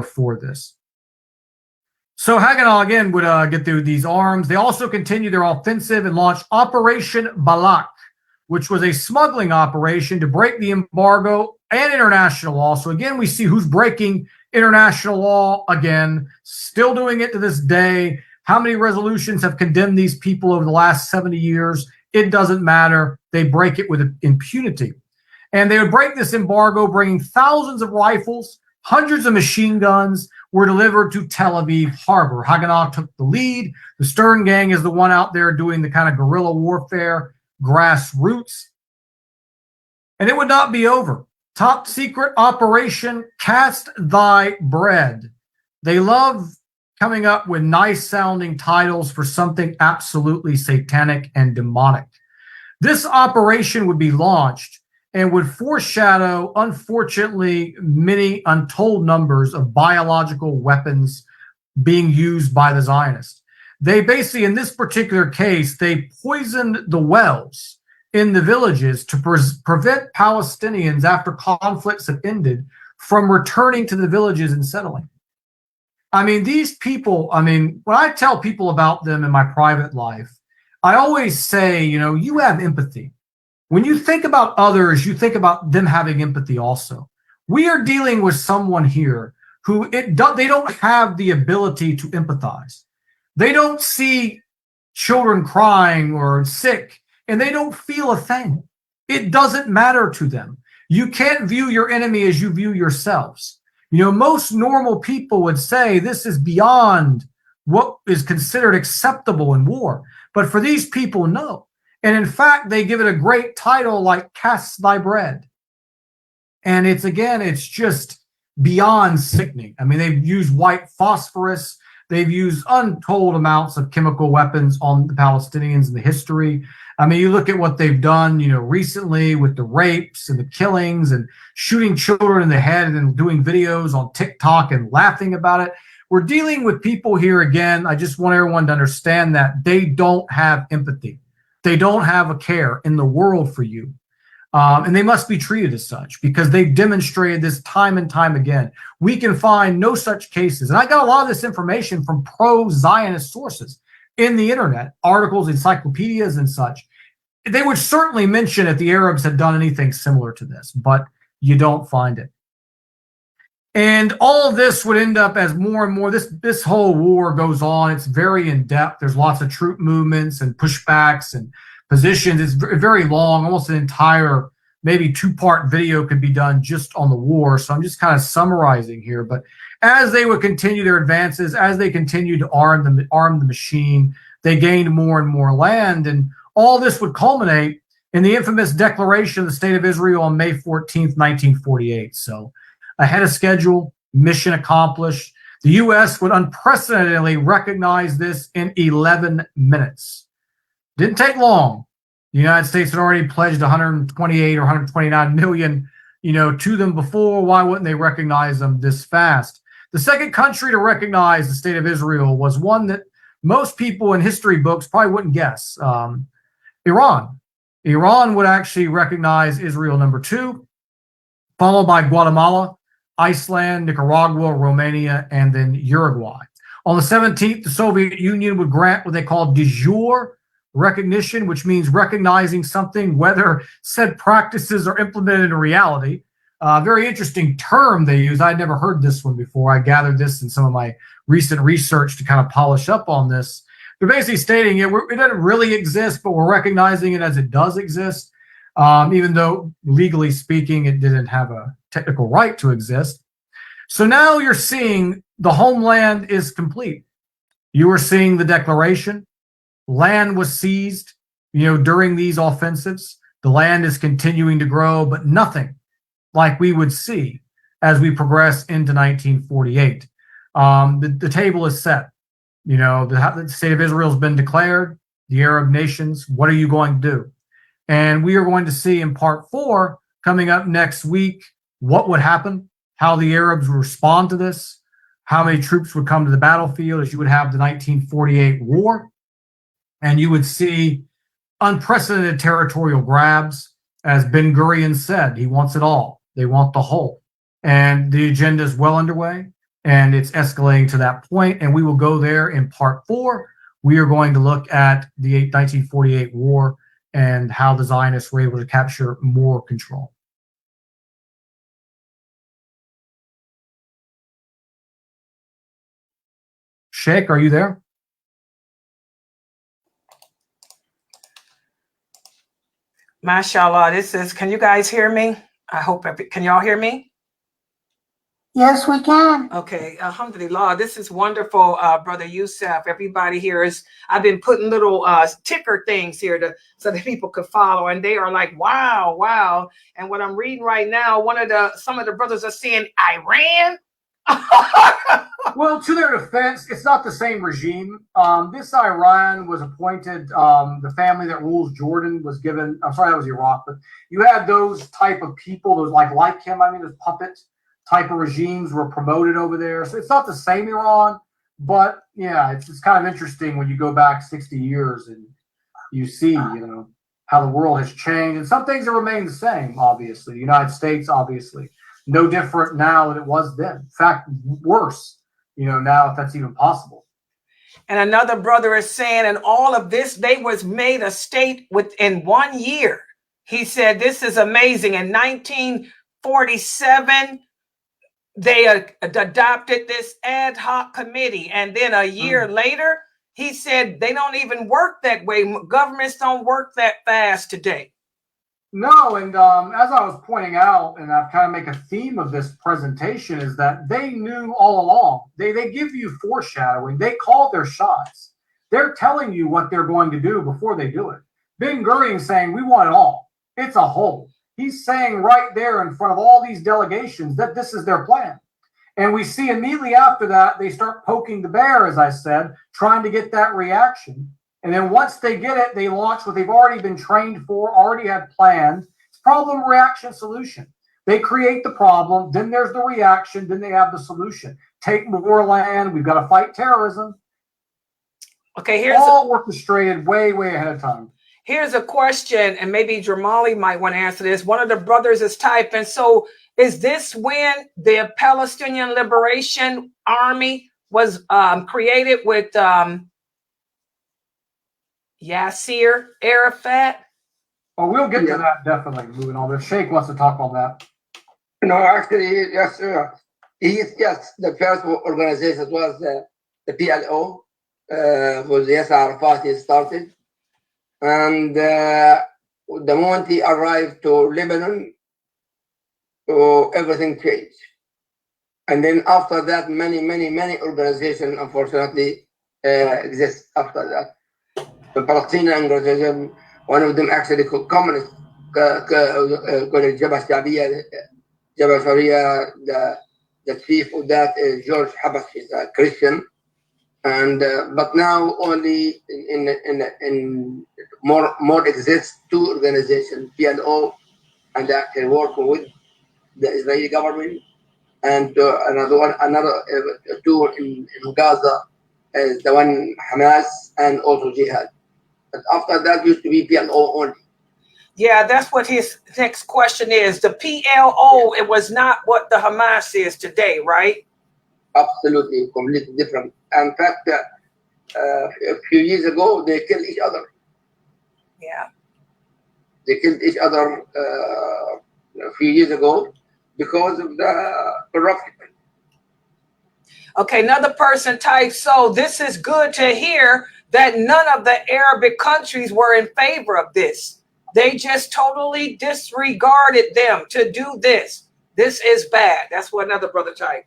for this. So Haganah, again, would get through these arms. They also continued their offensive and launched Operation Balak, which was a smuggling operation to break the embargo and international law. So again, we see who's breaking international law again, still doing it to this day. How many resolutions have condemned these people over the last 70 years? It doesn't matter. They break it with impunity. And they would break this embargo, bringing thousands of rifles, hundreds of machine guns, were delivered to Tel Aviv harbor. Haganah took the lead. The Stern Gang is the one out there doing the kind of guerrilla warfare, grassroots. And it would not be over. Top secret operation, Cast Thy Bread. They love coming up with nice sounding titles for something absolutely satanic and demonic. This operation would be launched and would foreshadow, unfortunately, many untold numbers of biological weapons being used by the Zionists. They basically, in this particular case, they poisoned the wells in the villages to prevent Palestinians, after conflicts have ended, from returning to the villages and settling. I mean, these people, when I tell people about them in my private life, I always say, you have empathy. When you think about others, you think about them having empathy also. We are dealing with someone here who they don't have the ability to empathize. They don't see children crying or sick, and they don't feel a thing. It doesn't matter to them. You can't view your enemy as you view yourselves. Most normal people would say this is beyond what is considered acceptable in war. But for these people, no. And in fact, they give it a great title like Cast Thy Bread. And it's just beyond sickening. I mean, they've used white phosphorus. They've used untold amounts of chemical weapons on the Palestinians in the history. I mean, you look at what they've done, recently with the rapes and the killings and shooting children in the head and then doing videos on TikTok and laughing about it. We're dealing with people here again. I just want everyone to understand that they don't have empathy. They don't have a care in the world for you. And they must be treated as such because they've demonstrated this time and time again. We can find no such cases. And I got a lot of this information from pro-Zionist sources in the internet, articles, encyclopedias, and such. They would certainly mention if the Arabs had done anything similar to this, but you don't find it. And all of this would end up as more and more, this whole war goes on. It's very in-depth. There's lots of troop movements and pushbacks and positions. It's very long, almost an entire, maybe two-part video could be done just on the war. So I'm just kind of summarizing here. But as they would continue their advances, as they continued to arm the machine, they gained more and more land. And all this would culminate in the infamous declaration of the State of Israel on May 14th, 1948. So ahead of schedule, mission accomplished. The U.S. would unprecedentedly recognize this in 11 minutes. Didn't take long. The United States had already pledged 128 or 129 million, to them before. Why wouldn't they recognize them this fast? The second country to recognize the State of Israel was one that most people in history books probably wouldn't guess. Iran. Iran would actually recognize Israel number 2, followed by Guatemala, Iceland, Nicaragua, Romania, and then Uruguay. On the 17th, the Soviet Union would grant what they call de jure recognition, which means recognizing something, whether said practices are implemented in reality. Very interesting term they use. I'd never heard this one before. I gathered this in some of my recent research to kind of polish up on this. They're basically stating it doesn't really exist, but we're recognizing it as it does exist, even though legally speaking, it didn't have a technical right to exist. So now you're seeing the homeland is complete. You are seeing the declaration. Land was seized, during these offensives. The land is continuing to grow, but nothing like we would see as we progress into 1948. The table is set. The State of Israel has been declared. The Arab nations, what are you going to do? And we are going to see in part 4 coming up next week what would happen, how the Arabs would respond to this, how many troops would come to the battlefield, as you would have the 1948 war. And you would see unprecedented territorial grabs. As Ben Gurion said, he wants it all. They want the whole. And the agenda is well underway, and it's escalating to that point. And we will go there in part 4. We are going to look at the 1948 war and how the Zionists were able to capture more control. Sheikh, are you there? Mashallah, can you guys hear me? I hope, can y'all hear me? Yes, we can. Okay, alhamdulillah, this is wonderful, Brother Youssef. Everybody here I've been putting little ticker things here so that people could follow, and they are like, wow, wow. And what I'm reading right now, some of the brothers are saying Iran. Well, to their defense, it's not the same regime. This Iran was appointed, the family that rules Jordan was given, I'm sorry, that was Iraq, but you had those type of people, those like him, those puppet type of regimes were promoted over there. So it's not the same Iran, but yeah, it's kind of interesting when you go back 60 years and you see, how the world has changed. And some things that remain the same, obviously. The United States, obviously. No different now than it was then. In fact, worse, now if that's even possible. And another brother is saying, and all of this, they was made a state within 1 year. He said, this is amazing. In 1947, they adopted this ad hoc committee. And then a year later, he said, they don't even work that way. Governments don't work that fast today. No, and as I was pointing out, and I've kind of make a theme of this presentation, is that they knew all along. They give you foreshadowing. They call their shots. They're telling you what they're going to do before they do it. Ben Gurion saying, we want it all. It's a whole. He's saying right there in front of all these delegations that this is their plan. And we see immediately after that, they start poking the bear, as I said, trying to get that reaction. And then once they get it, they launch what they've already been trained for, already had planned. It's problem, reaction, solution. They create the problem, then there's the reaction, then they have the solution. Take more land, we've got to fight terrorism. Okay, here's all orchestrated way ahead of time. Here's a question, and maybe Jamali might want to answer this. One of the brothers is typing, so is this when the Palestinian Liberation Army was created with Yasser Arafat? Oh, we'll get to that definitely. Moving on. The Sheikh wants to talk on that. No, actually, yes, sir. Yes, the first organization was the PLO. Was Yasser Arafat he started, and the moment he arrived to Lebanon, everything changed. And then after that, many organizations, unfortunately, exist after that. The Palestinian organization, one of them actually called communist, called Jabhat Sharia. Jabhat Sharia, the chief of that is George Habash, is a Christian. And but now only in more exists two organizations, PLO, and actually working with the Israeli government, and another two in Gaza, the one Hamas and also Jihad. But after that used to be PLO only. Yeah, that's what his next question is. The PLO, it was not what the Hamas is today, right? Absolutely, completely different. In fact, a few years ago, they killed each other. Yeah. They killed each other a few years ago because of the corruption. Okay, another person types, so this is good to hear that none of the Arabic countries were in favor of this. They just totally disregarded them to do this. This is bad. That's what another brother typed.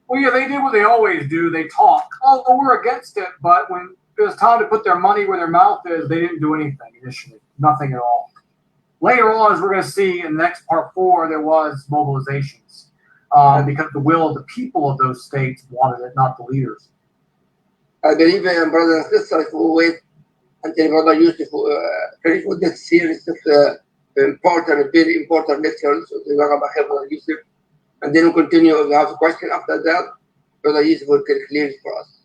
Well, yeah, they did what they always do. They talk. Oh, we're against it. But when it was time to put their money where their mouth is, they didn't do anything initially. Nothing at all. Later on, as we're going to see in the next part 4, there was mobilizations because the will of the people of those states wanted it, not the leaders. I believe, brothers and sisters, we wait until Brother Yusuf finish with this series of very important lectures. Brother Yusuf, and then we'll continue. If you have a question after that, Brother Yusuf will clear it for us.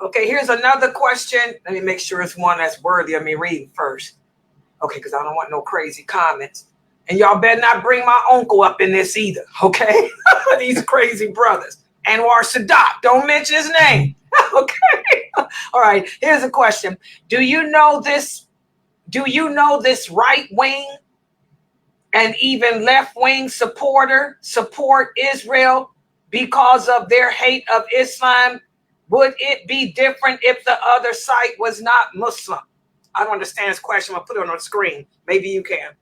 Okay, here's another question. Let me make sure it's one that's worthy of me reading first. Okay, because I don't want no crazy comments. And y'all better not bring my uncle up in this either, okay? These crazy brothers. Anwar Sadat, don't mention his name. Okay. All right, here's a question. Do you know this right wing and even left wing support Israel because of their hate of Islam? Would it be different if the other side was not Muslim? I don't understand his question. I'll put it on the screen. Maybe you can.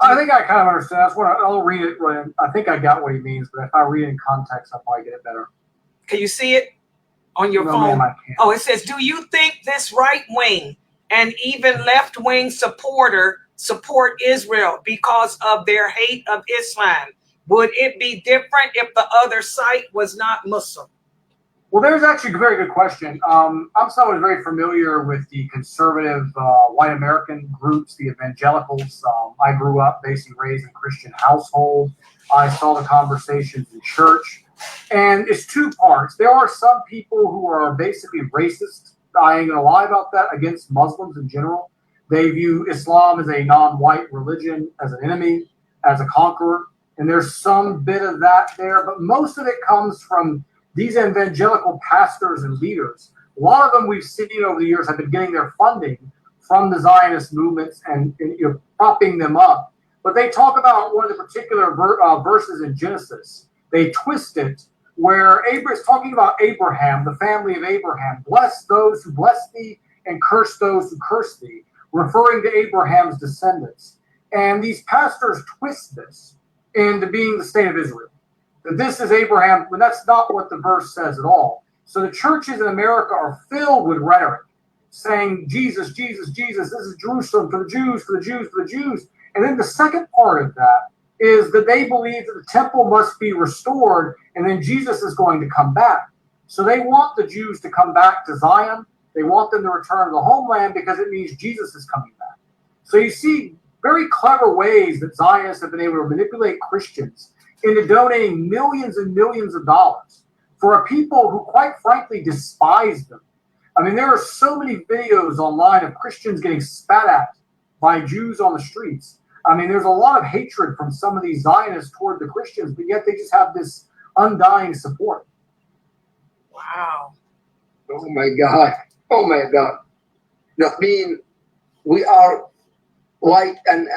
I think I kind of understand. That's what I'll read it. I think I got what he means, but if I read it in context, I'll probably get it better. Can you see it on your phone? Ma'am, I can't. Oh, it says, do you think this right wing and even left wing support Israel because of their hate of Islam? Would it be different if the other side was not Muslim? Well, there's actually a very good question. I'm someone very familiar with the conservative white American groups, the evangelicals. I grew up basically raised in a Christian household. I saw the conversations in church. And it's two parts. There are some people who are basically racist. I ain't going to lie about that, against Muslims in general. They view Islam as a non-white religion, as an enemy, as a conqueror. And there's some bit of that there. But most of it comes from these evangelical pastors and leaders. A lot of them we've seen over the years have been getting their funding from the Zionist movements and propping them up. But they talk about one of the particular verses in Genesis. They twist it where Abraham is talking about Abraham, the family of Abraham. Bless those who bless thee and curse those who curse thee, referring to Abraham's descendants. And these pastors twist this into being the state of Israel. That this is Abraham, but that's not what the verse says at all. So the churches in America are filled with rhetoric saying, Jesus, Jesus, Jesus, this is Jerusalem for the Jews, for the Jews, for the Jews. And then the second part of that is that they believe that the temple must be restored and then Jesus is going to come back. So they want the Jews to come back to Zion. They want them to return to the homeland because it means Jesus is coming back. So you see very clever ways that Zionists have been able to manipulate Christians into donating millions and millions of dollars for a people who quite frankly despise them. I mean, there are so many videos online of Christians getting spat at by Jews on the streets. I mean, there's a lot of hatred from some of these Zionists toward the Christians, but yet they just have this undying support. Wow. Oh my God. Oh my God. That means we are white and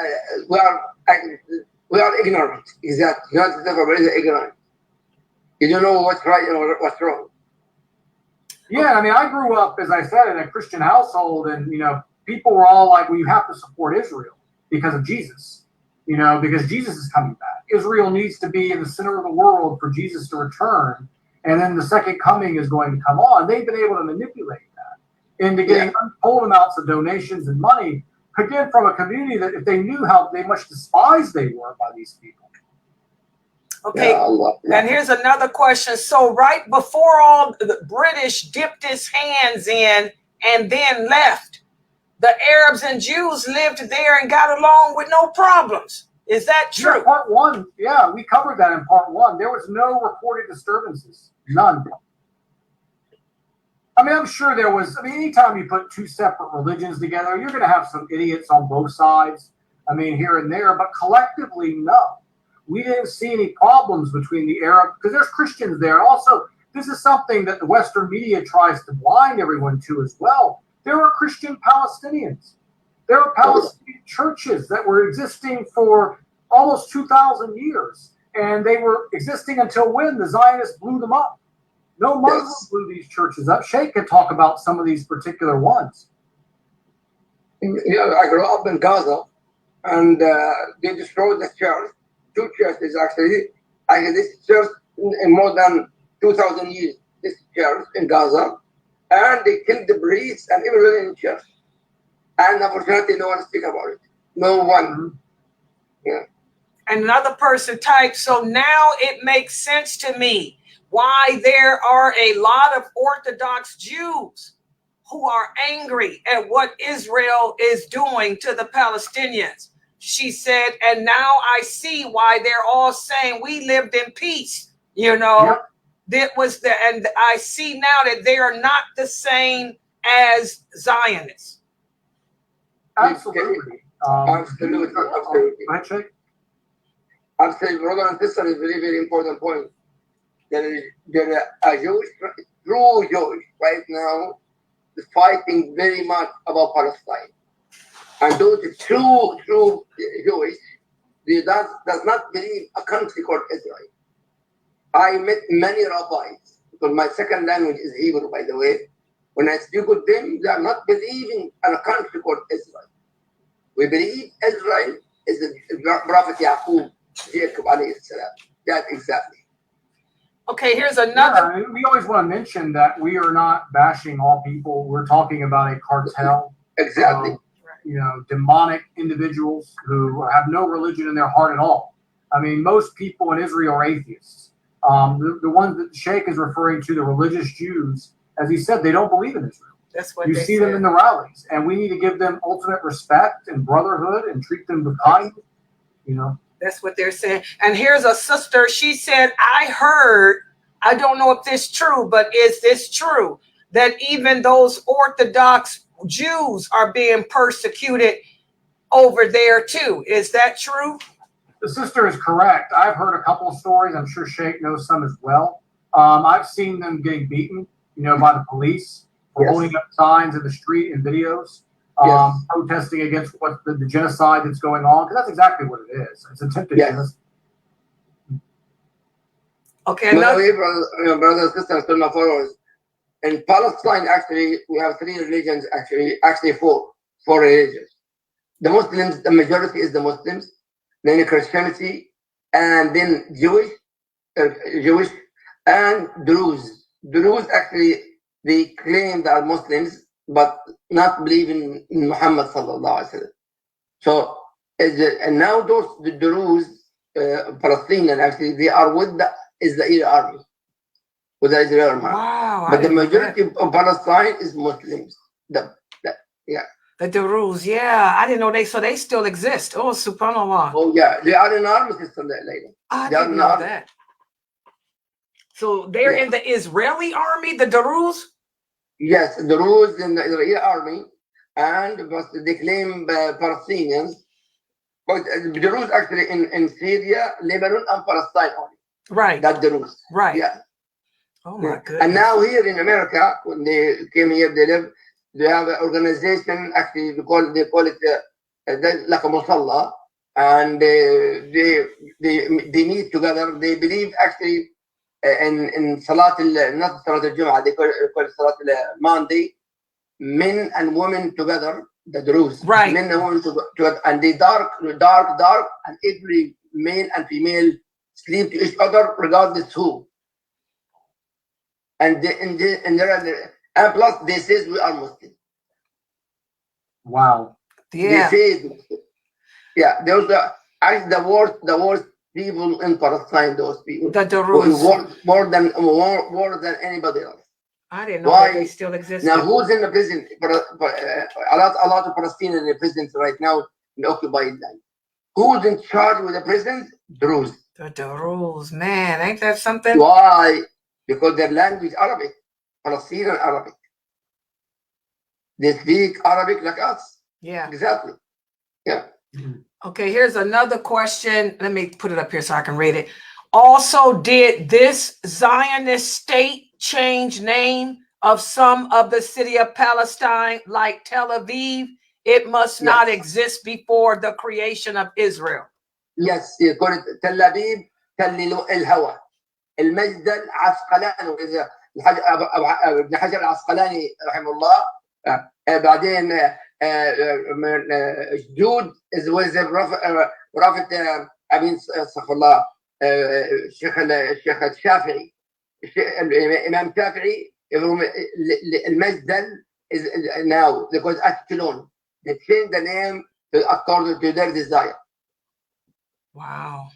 we are ignorant. Exactly. Not the ignorant. You don't know what's right and what's wrong. Yeah, I mean, I grew up, as I said, in a Christian household, and people were all like, "Well, you have to support Israel because of Jesus, because Jesus is coming back. Israel needs to be in the center of the world for Jesus to return, and then the second coming is going to come on." They've been able to manipulate that into getting untold amounts of donations and money, again, from a community that, if they knew how much despised they were by these people. Okay, and here's another question. So right before all the British dipped his hands in and then left, the Arabs and Jews lived there and got along with no problems. Is that true? Yeah, part one. Yeah, we covered that in part one. There was no recorded disturbances. None. I mean, I'm sure there was. I mean, anytime you put two separate religions together, you're going to have some idiots on both sides. I mean, here and there, but collectively, no. We didn't see any problems between the Arab, because there's Christians there. And also, this is something that the Western media tries to blind everyone to as well. There are Christian Palestinians. There are Palestinian churches that were existing for almost 2,000 years. And they were existing until when? The Zionists blew them up. No Muslims blew these churches up. Sheikh could talk about some of these particular ones. Yeah, I grew up in Gaza, and they destroyed the church. Two churches, actually. This church in more than 2,000 years, this church in Gaza, and they killed the priests and everyone in the church. And unfortunately, no one speaks about it. No one. Yeah. And another person typed, so now it makes sense to me why there are a lot of Orthodox Jews who are angry at what Israel is doing to the Palestinians. She said, and now I see why they're all saying we lived in peace. That was and I see now that they are not the same as Zionists. Absolutely. Absolutely. Absolutely, brother and sister, is a very, very important point. There is a Jewish, true Jewish right now is fighting very much about Palestine. And those true Jewish, they does not believe a country called Israel. I met many rabbis, because my second language is Hebrew, by the way. When I speak with them, they are not believing in a country called Israel. We believe Israel is the Prophet Yaqub, Jacob, alayhi salam. That exactly. Okay, here's another. Yeah, we always want to mention that we are not bashing all people. We're talking about a cartel. Exactly. Demonic individuals who have no religion in their heart at all. I mean, most people in Israel are atheists. The ones that Sheikh is referring to, the religious Jews, as he said, they don't believe in Israel. That's what you they see said. them in the rallies, and we need to give them ultimate respect and brotherhood and treat them with kindness. That's what they're saying. And here's a sister. She said, I heard, I don't know if this is true, but is this true, that even those Orthodox Jews are being persecuted over there too? Is that true? The sister is correct. I've heard a couple of stories. I'm sure Sheikh knows some as well. I've seen them getting beaten, by the police for holding up signs in the street and videos, protesting against what the genocide that's going on. Because that's exactly what it is. It's attempted genocide. Okay. Brothers and sisters, Sunnahfollowers. In Palestine, actually, we have three religions, actually four religions. The Muslims, the majority is the Muslims, then Christianity, and then Jewish, and Druze. Druze, actually, they claim they are Muslims, but not believe in Muhammad sallallahu alaihi wasallam. So, and now the Druze, Palestinian, actually, they are with the Israeli army. With the Israeli army. Wow. But the majority of Palestine is Muslims. The Druze, I didn't know so they still exist. Oh, subhanAllah. Oh, yeah, they are in army system there, lady. I didn't know that. So they're in the Israeli army, the Druze? Yes, the Druze in the Israeli army, and they claim Palestinians. But the Druze actually in Syria, Lebanon, and Palestine only. Right. That's the Druze. Right. Yeah. Oh, my goodness. And now here in America, when they came here, they have an organization, actually, they call it like a musalla, and they meet together. They believe, actually, in Salat not Salat al-Jum'ah, they call it Salat al-Monday, men and women together, the Druze, Right. men and women together, and they dark, and every male and female sleep to each other regardless who. And and plus they says we are Muslim. Wow. Yeah. They say, yeah, those are actually the worst people in Palestine. Those people, The Druze. more than anybody else. I didn't know Why? that they still existed. Now, who's in the prison? A lot of Palestinians in the prisons right now in occupied land. Who's in charge with the prisons? Druze. The Druze, man, ain't that something? Why? Because their language Arabic, Palestinian Arabic. They speak Arabic like us. Yeah. Exactly. Yeah. Okay, here's another question. Let me put it up here so I can read it. Also, did this Zionist state change name of some of the city of Palestine, like Tel Aviv? It must not exist before the creation of Israel. Yes, you call it Tel Aviv, Tel الهوى. المجد العسقلاني الحاج ابن حجر العسقلاني رحمه الله. بعدين جدود رافت امين استغفر الله الشيخ الشافعي الامام الشافعي المجد is now because Ashkelon they changed the name according to their desire. Wow.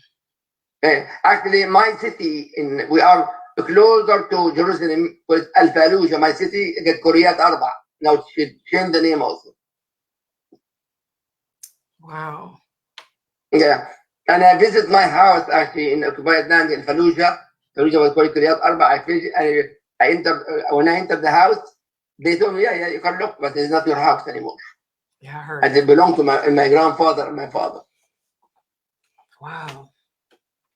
Actually, my city we are closer to Jerusalem with Al Fallujah. My city get Kuriyat Arba. Now she changed the name also. Wow. Yeah, and I visit my house actually in occupied land in Fallujah. Fallujah was called Kuriyat Arba. I entered when I entered the house. They told me, yeah, you can look, but it's not your house anymore. Yeah, I heard. And it belonged to my grandfather and my father. Wow.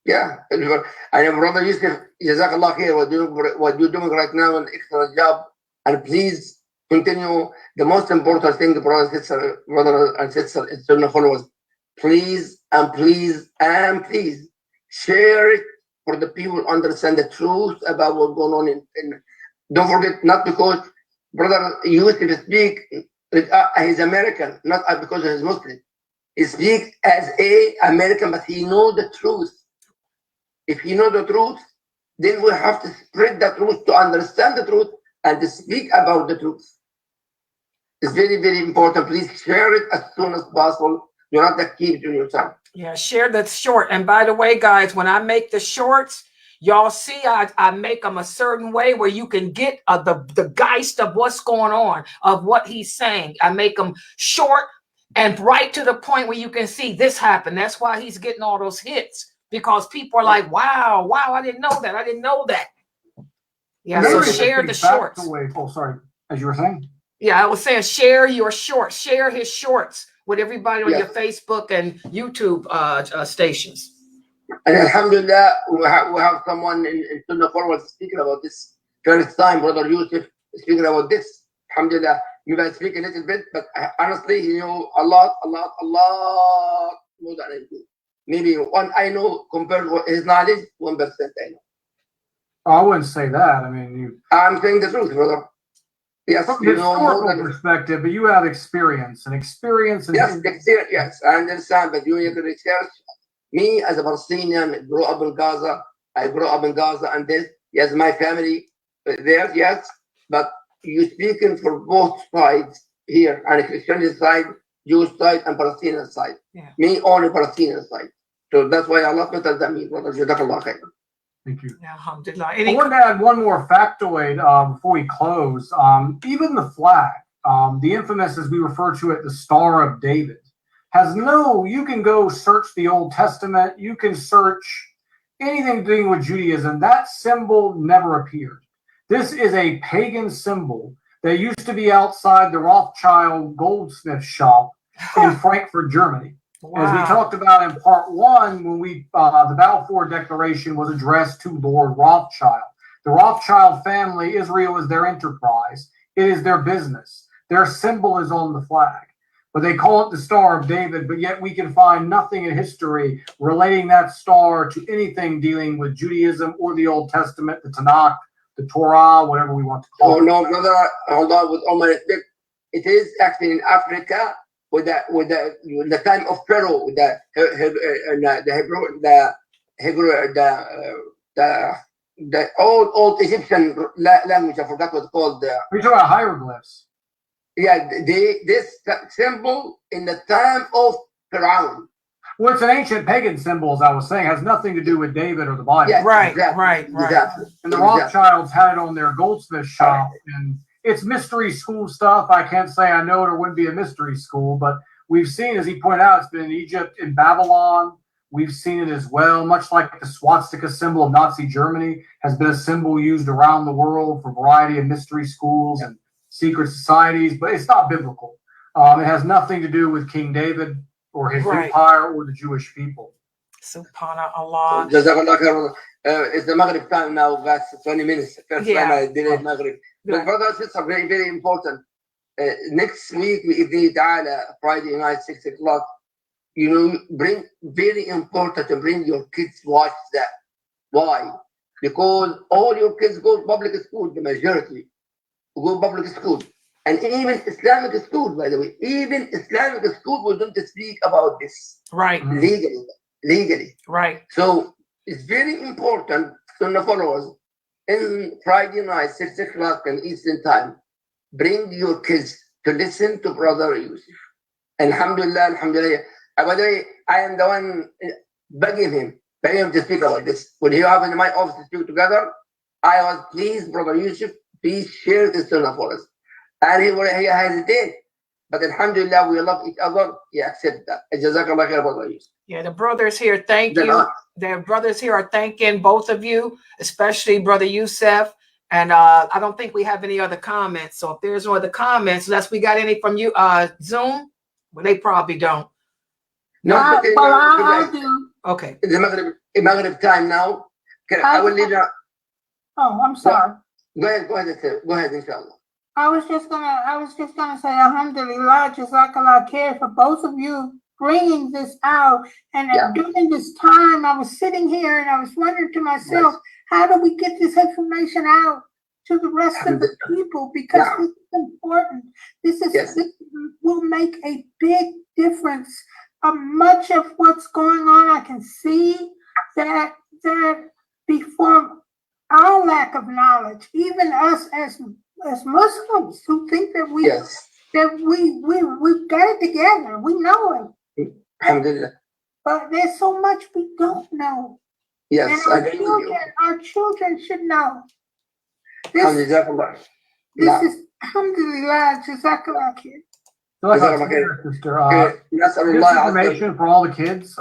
Yeah, and brother Yusuf, Jazakallah khair, what you're doing right now, an excellent job, and please continue. The most important thing, brothers and sisters, in Sunnahfollowers, please and please and please share it for the people to understand the truth about what's going on in don't forget, not because brother Yusuf speak, he's American, not because he's Muslim. He speaks as a American, but he knows the truth. If he knows the truth, then we have to spread the truth to understand the truth and to speak about the truth. It's very, very important. Please share it as soon as possible. Do not keep it to yourself. Yeah, share the short. And by the way, guys, when I make the shorts, y'all see I make them a certain way where you can get the geist of what's going on, of what he's saying. I make them short and right to the point where you can see this happened. That's why he's getting all those hits. Because people are like, wow, I didn't know that. Yeah, so share the shorts. Oh, sorry, as you were saying? Yeah, I was saying share your shorts. Share his shorts with everybody on your Facebook and YouTube stations. And alhamdulillah, we have someone in Sunnahfollowers speaking about this. First time, Brother Yusuf speaking about this. Alhamdulillah, maybe I speak a little bit, but honestly, he knew a lot more than I do. Maybe one I know compared to his knowledge, 1% I know. I wouldn't say that. I mean, I'm saying the truth, brother. Yes, from a historical perspective, but you have experience. Yes, yes, I understand. But you can research. Me as a Palestinian, grew up in Gaza. I grew up in Gaza, and this, yes, my family there, yes. But you speaking for both sides here, and Christian side, Jewish side, and Palestinian side. Yeah. Me only Palestinian side. So that's why Allah better than me, brother. Jazakallah khair. Thank you. Yeah, alhamdulillah. I want to add one more factoid before we close. Even the flag, the infamous, as we refer to it, the Star of David, has you can go search the Old Testament, you can search anything doing with Judaism. That symbol never appeared. This is a pagan symbol that used to be outside the Rothschild goldsmith shop in Frankfurt, Germany. Wow. As we talked about in part one, when the Balfour Declaration was addressed to Lord Rothschild. The Rothschild family, Israel is their enterprise. It is their business. Their symbol is on the flag. but they call it the Star of David, but yet we can find nothing in history relating that star to anything dealing with Judaism or the Old Testament, the Tanakh, the Torah, whatever we want to call Oh it. no, brother, hold on, with all my respect. It is actually in Africa with the time of Pharaoh, the old Egyptian language. I forgot what it's called. We're talking about hieroglyphs. Yeah, this symbol in the time of Pharaoh. Well, it's an ancient pagan symbol, as I was saying. It has nothing to do with David or the Bible. Yeah, Right, exactly, right. exactly. And the Rothschilds had it on their goldsmith shop, and it's mystery school stuff. I can't say I know it or wouldn't be a mystery school, but we've seen, as he pointed out, it's been in Egypt, in Babylon. We've seen it as well, much like the swastika symbol of Nazi Germany has been a symbol used around the world for a variety of mystery schools and secret societies, but it's not biblical. It has nothing to do with King David or his empire or the Jewish people. Subhanallah. Jazakallah khair. It's the Maghrib time now, guys. 20 minutes. First time I delayed Maghrib. But brothers, it's very, very important. Next week, Friday night, 6 o'clock, bring very important to bring your kids watch that. Why? Because all your kids go to public school, the majority go public school. And even Islamic school, by the way, even Islamic school will not speak about this. Right. Legally. Right. So it's very important, Sunnahfollowers, in Friday night, 6 o'clock in Eastern time, bring your kids to listen to Brother Yusuf. Alhamdulillah, alhamdulillah. By the way, I am the one begging him to speak about this. When he happened in my office to speak together, I was, please, Brother Yusuf, please share this Sunnahfollowers. And he hesitated. But alhamdulillah, we love each other. He accepted that. Jazakallah khair, Brother Yusuf. Yeah, the brothers here, thank you. The brothers here are thanking both of you, especially Brother Yusuf. And I don't think we have any other comments. So if there's no other comments, unless we got any from you, Zoom, well, they probably don't. No, I do. Okay. It's the Maghrib time now. I will leave now. Oh, I'm sorry. Go ahead, inshallah. I was just gonna say, alhamdulillah, jazakallah khair for both of you bringing this out. And during this time, I was sitting here and I was wondering to myself, how do we get this information out to the rest of the people? Because this is important. This will make a big difference. Much of what's going on, I can see that before our lack of knowledge, even us as Muslims who think that we've got it together, we know it. Alhamdulillah. But there's so much we don't know. Yes, and our children should know. This is alhamdulillah, jazakallah khair. This information for all the kids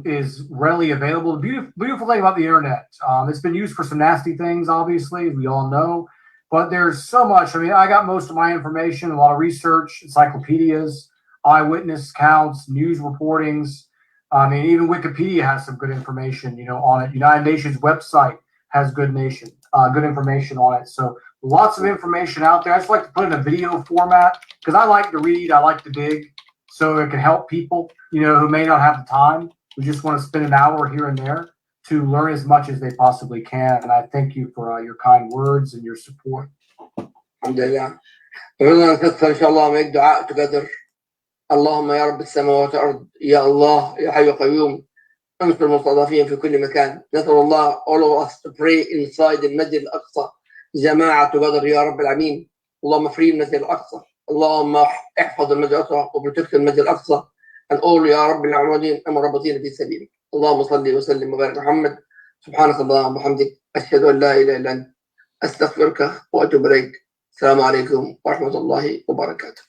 is readily available. The beautiful thing about the internet, it's been used for some nasty things, obviously, as we all know. But there's so much. I mean, I got most of my information, a lot of research, encyclopedias, eyewitness accounts, news reportings. I mean, even Wikipedia has some good information, on it. United Nations website has good information on it. So lots of information out there. I just like to put it in a video format because I like to read, I like to dig, so it can help people, who may not have the time, who just want to spend an hour here and there to learn as much as they possibly can. And I thank you for your kind words and your support. Alhamdulillah. We're going to inshallah make dua together. اللهم يا رب السماوات والأرض يا الله يا حي قيوم انصر المستضعفين في كل مكان. نسأل الله all of us to pray inside the Masjid al-Aqsa جماعة together يا رب العالمين. اللهم free المسجد الأقصى. اللهم احفظ المسجد الأقصى وprotect المسجد الأقصى and all يا رب العالمين المربطين في سبيلك. اللهم صل وسلم وبارك محمد. سبحانك اللهم وبحمدك أشهد أن لا إله إلا أنت أستغفرك وأتوب إليك. السلام عليكم ورحمة الله وبركاته.